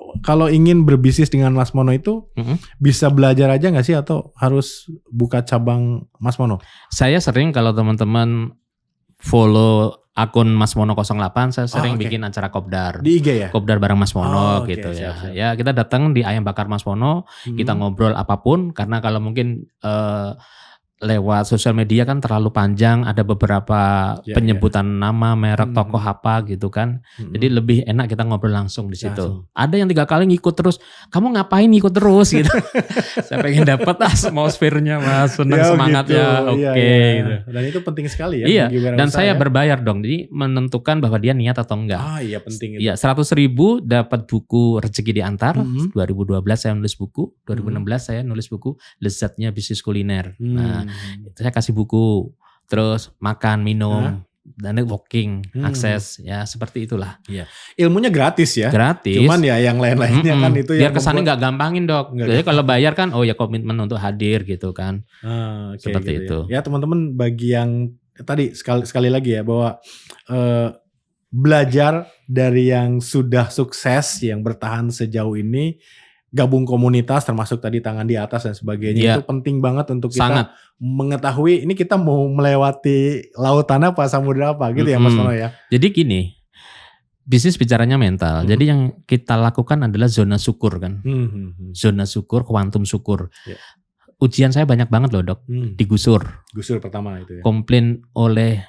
ingin berbisnis dengan Mas Mono itu bisa belajar aja nggak sih atau harus buka cabang Mas Mono? Saya sering kalau teman-teman follow akun Mas Mono 08, saya sering oke. bikin acara kopdar. Di IG ya? Kopdar bareng Mas Mono Oke, gitu ya. siap. Ya kita datang di ayam bakar Mas Mono, kita ngobrol apapun karena kalau mungkin lewat sosial media kan terlalu panjang, ada beberapa Ya, penyebutan nama, merek, tokoh apa gitu kan. Jadi lebih enak kita ngobrol langsung di situ. Langsung. Ada yang 3 kali ngikut terus, kamu ngapain ngikut terus gitu. Saya pengen dapat atmosfernya Mas, senang Ya, semangatnya, gitu. oke. Iya, iya. Gitu. Dan itu penting sekali ya. Iya, bagi dan wirausaha saya ya. berbayar dong, jadi menentukan bahwa dia niat atau enggak. Ah iya penting itu. Ya 100.000 dapat buku Rezeki Diantar. 2012 saya nulis buku, 2016 saya nulis buku Lezatnya Bisnis Kuliner. Nah, itu saya kasih buku, terus makan, minum, dan walking, akses, ya seperti itulah. Ilmunya gratis ya. Gratis. Cuman ya yang lain-lainnya kan itu biar yang kesannya membuat- nggak gampangin dok. Nggak Jadi kalau bayar kan, oh ya komitmen untuk hadir gitu kan. Oke, Seperti gitu itu. Ya teman-teman bagi yang tadi sekali lagi ya bahwa belajar dari yang sudah sukses, yang bertahan sejauh ini, gabung komunitas termasuk tadi tangan di atas dan sebagainya Iya. itu penting banget untuk kita Sangat. mengetahui ini kita mau melewati lautan apa, samudra apa gitu ya Mas Mono ya. Jadi gini, bisnis bicaranya mental. Jadi yang kita lakukan adalah zona syukur kan. Zona syukur, kuantum syukur. Ya. Ujian saya banyak banget loh dok, digusur. Gusur pertama itu ya. Komplain oleh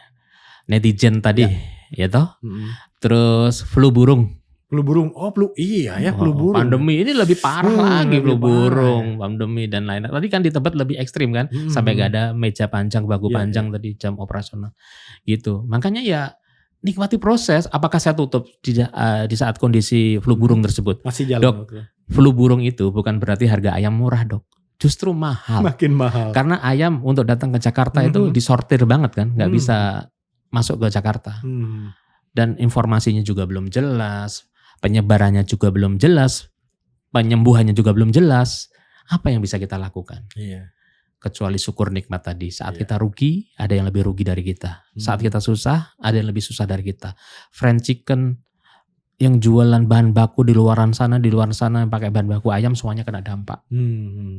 netizen tadi, ya toh. Terus flu burung. Flu burung, iya ya flu burung. Pandemi ini lebih parah lagi lebih flu parah burung, pandemi dan lain-lain. Tadi kan di Tebet lebih ekstrim kan, sampai gak ada meja panjang, bangku Iya, panjang tadi jam operasional. Gitu. Makanya ya nikmati proses. Apakah saya tutup di saat kondisi flu burung tersebut? Masih jalan. Dok, flu burung itu bukan berarti harga ayam murah dok. Justru mahal. Makin mahal. Karena ayam untuk datang ke Jakarta itu disortir banget kan, nggak bisa masuk ke Jakarta. Dan informasinya juga belum jelas, penyebarannya juga belum jelas, penyembuhannya juga belum jelas. Apa yang bisa kita lakukan? Iya. Kecuali syukur nikmat tadi. Saat Iya. kita rugi, ada yang lebih rugi dari kita. Saat kita susah, ada yang lebih susah dari kita. Fried chicken yang jualan bahan baku di luaran sana yang pakai bahan baku ayam semuanya kena dampak.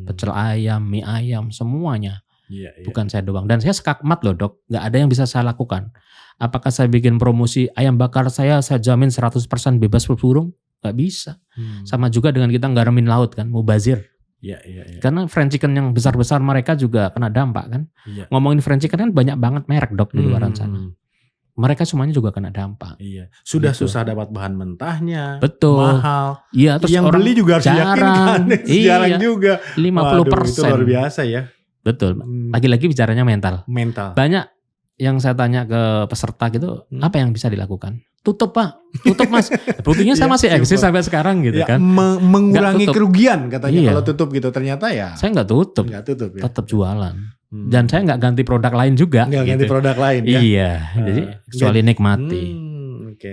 Pecel ayam, mie ayam, semuanya. Iya, iya. Bukan saya doang. Dan saya sekakmat loh dok, nggak ada yang bisa saya lakukan. Apakah saya bikin promosi ayam bakar saya jamin 100% bebas flu burung? Nggak bisa. Sama juga dengan kita ngaramin laut kan, mubazir. Iya, iya, iya. Karena fried chicken yang besar-besar mereka juga kena dampak kan. Iya. Ngomongin fried chicken kan banyak banget merek dok di luaran sana. Mereka semuanya juga kena dampak. Iya. Sudah Gitu. susah dapat bahan mentahnya. Betul. Mahal. Iya, terus yang orang beli juga harus jarang. diyakinkan. Jarang Iya, juga. 50%. Waduh, itu luar biasa ya. Betul. Lagi-lagi bicaranya mental. Mental. Banyak yang saya tanya ke peserta gitu, apa yang bisa dilakukan? Tutup Pak, tutup Mas. Buktinya saya masih eksis sampai sekarang gitu ya, kan. mengurangi kerugian katanya Iya. kalau tutup gitu. Ternyata ya Saya nggak tutup, ya. tetap jualan. Dan saya nggak ganti produk lain juga. Nggak gitu. ganti produk lain ya. Iya, jadi kecuali nikmati. Oke.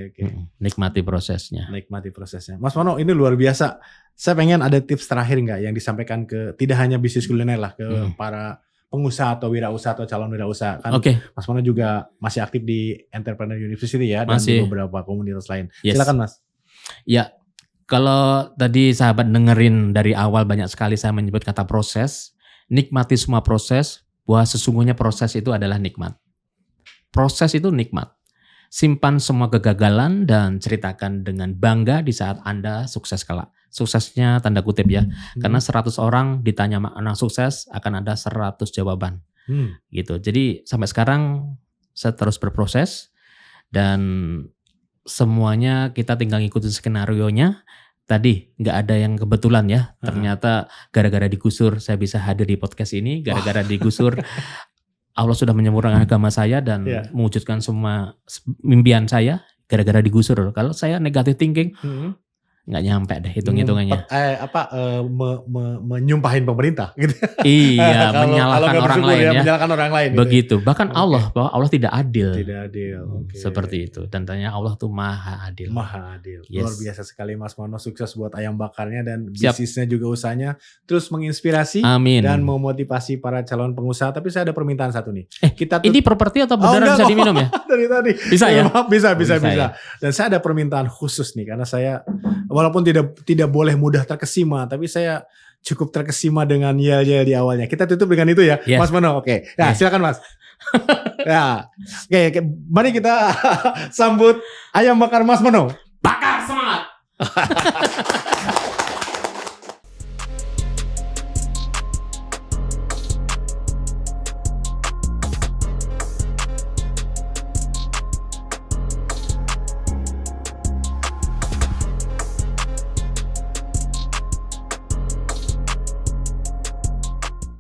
Nikmati prosesnya. Nikmati prosesnya. Mas Mono, ini luar biasa. Saya pengen ada tips terakhir nggak yang disampaikan ke tidak hanya bisnis kuliner lah, ke para pengusaha atau wirausaha atau calon wirausaha kan. Mas Mono juga masih aktif di Entrepreneur University ya, dan di beberapa komunitas lain. Silakan Mas. Ya, kalau tadi sahabat dengerin dari awal banyak sekali saya menyebut kata proses, nikmati semua proses, bahwa sesungguhnya proses itu adalah nikmat. Proses itu nikmat. Simpan semua kegagalan dan ceritakan dengan bangga di saat Anda sukses kelak. Suksesnya tanda kutip ya. Karena 100 orang ditanya makna sukses akan ada 100 jawaban. Gitu. Jadi sampai sekarang saya terus berproses dan semuanya kita tinggal ngikutin skenarionya. Tadi nggak ada yang kebetulan ya. Ternyata gara-gara digusur saya bisa hadir di podcast ini. Gara-gara digusur Allah sudah menyempurnakan agama saya dan mewujudkan semua impian saya gara-gara digusur. Kalau saya negative thinking, nggak nyampe deh hitung-hitungannya. Menyumpahin pemerintah gitu. Iya, menyalahkan orang lain ya. Menyalahkan orang lain. Begitu. Bahkan Allah, bahwa Allah tidak adil. Tidak adil. Seperti itu. Dan ternyata Allah tuh maha adil. Maha adil. Yes. Luar biasa sekali Mas Mono, sukses buat ayam bakarnya dan bisnisnya juga usahanya terus menginspirasi. Amin. Dan memotivasi para calon pengusaha. Tapi saya ada permintaan satu nih. Ini properti atau beneran bisa diminum ya? Dari tadi. Bisa ya? Bisa. Ya? Dan saya ada permintaan khusus nih karena saya walaupun tidak boleh mudah terkesima, tapi saya cukup terkesima dengan yel-yel di awalnya. Kita tutup dengan itu ya, Mas Mono. Oke. Ya, silakan Mas. Ya. Oke, mari kita sambut ayam bakar Mas Mono. Bakar semangat.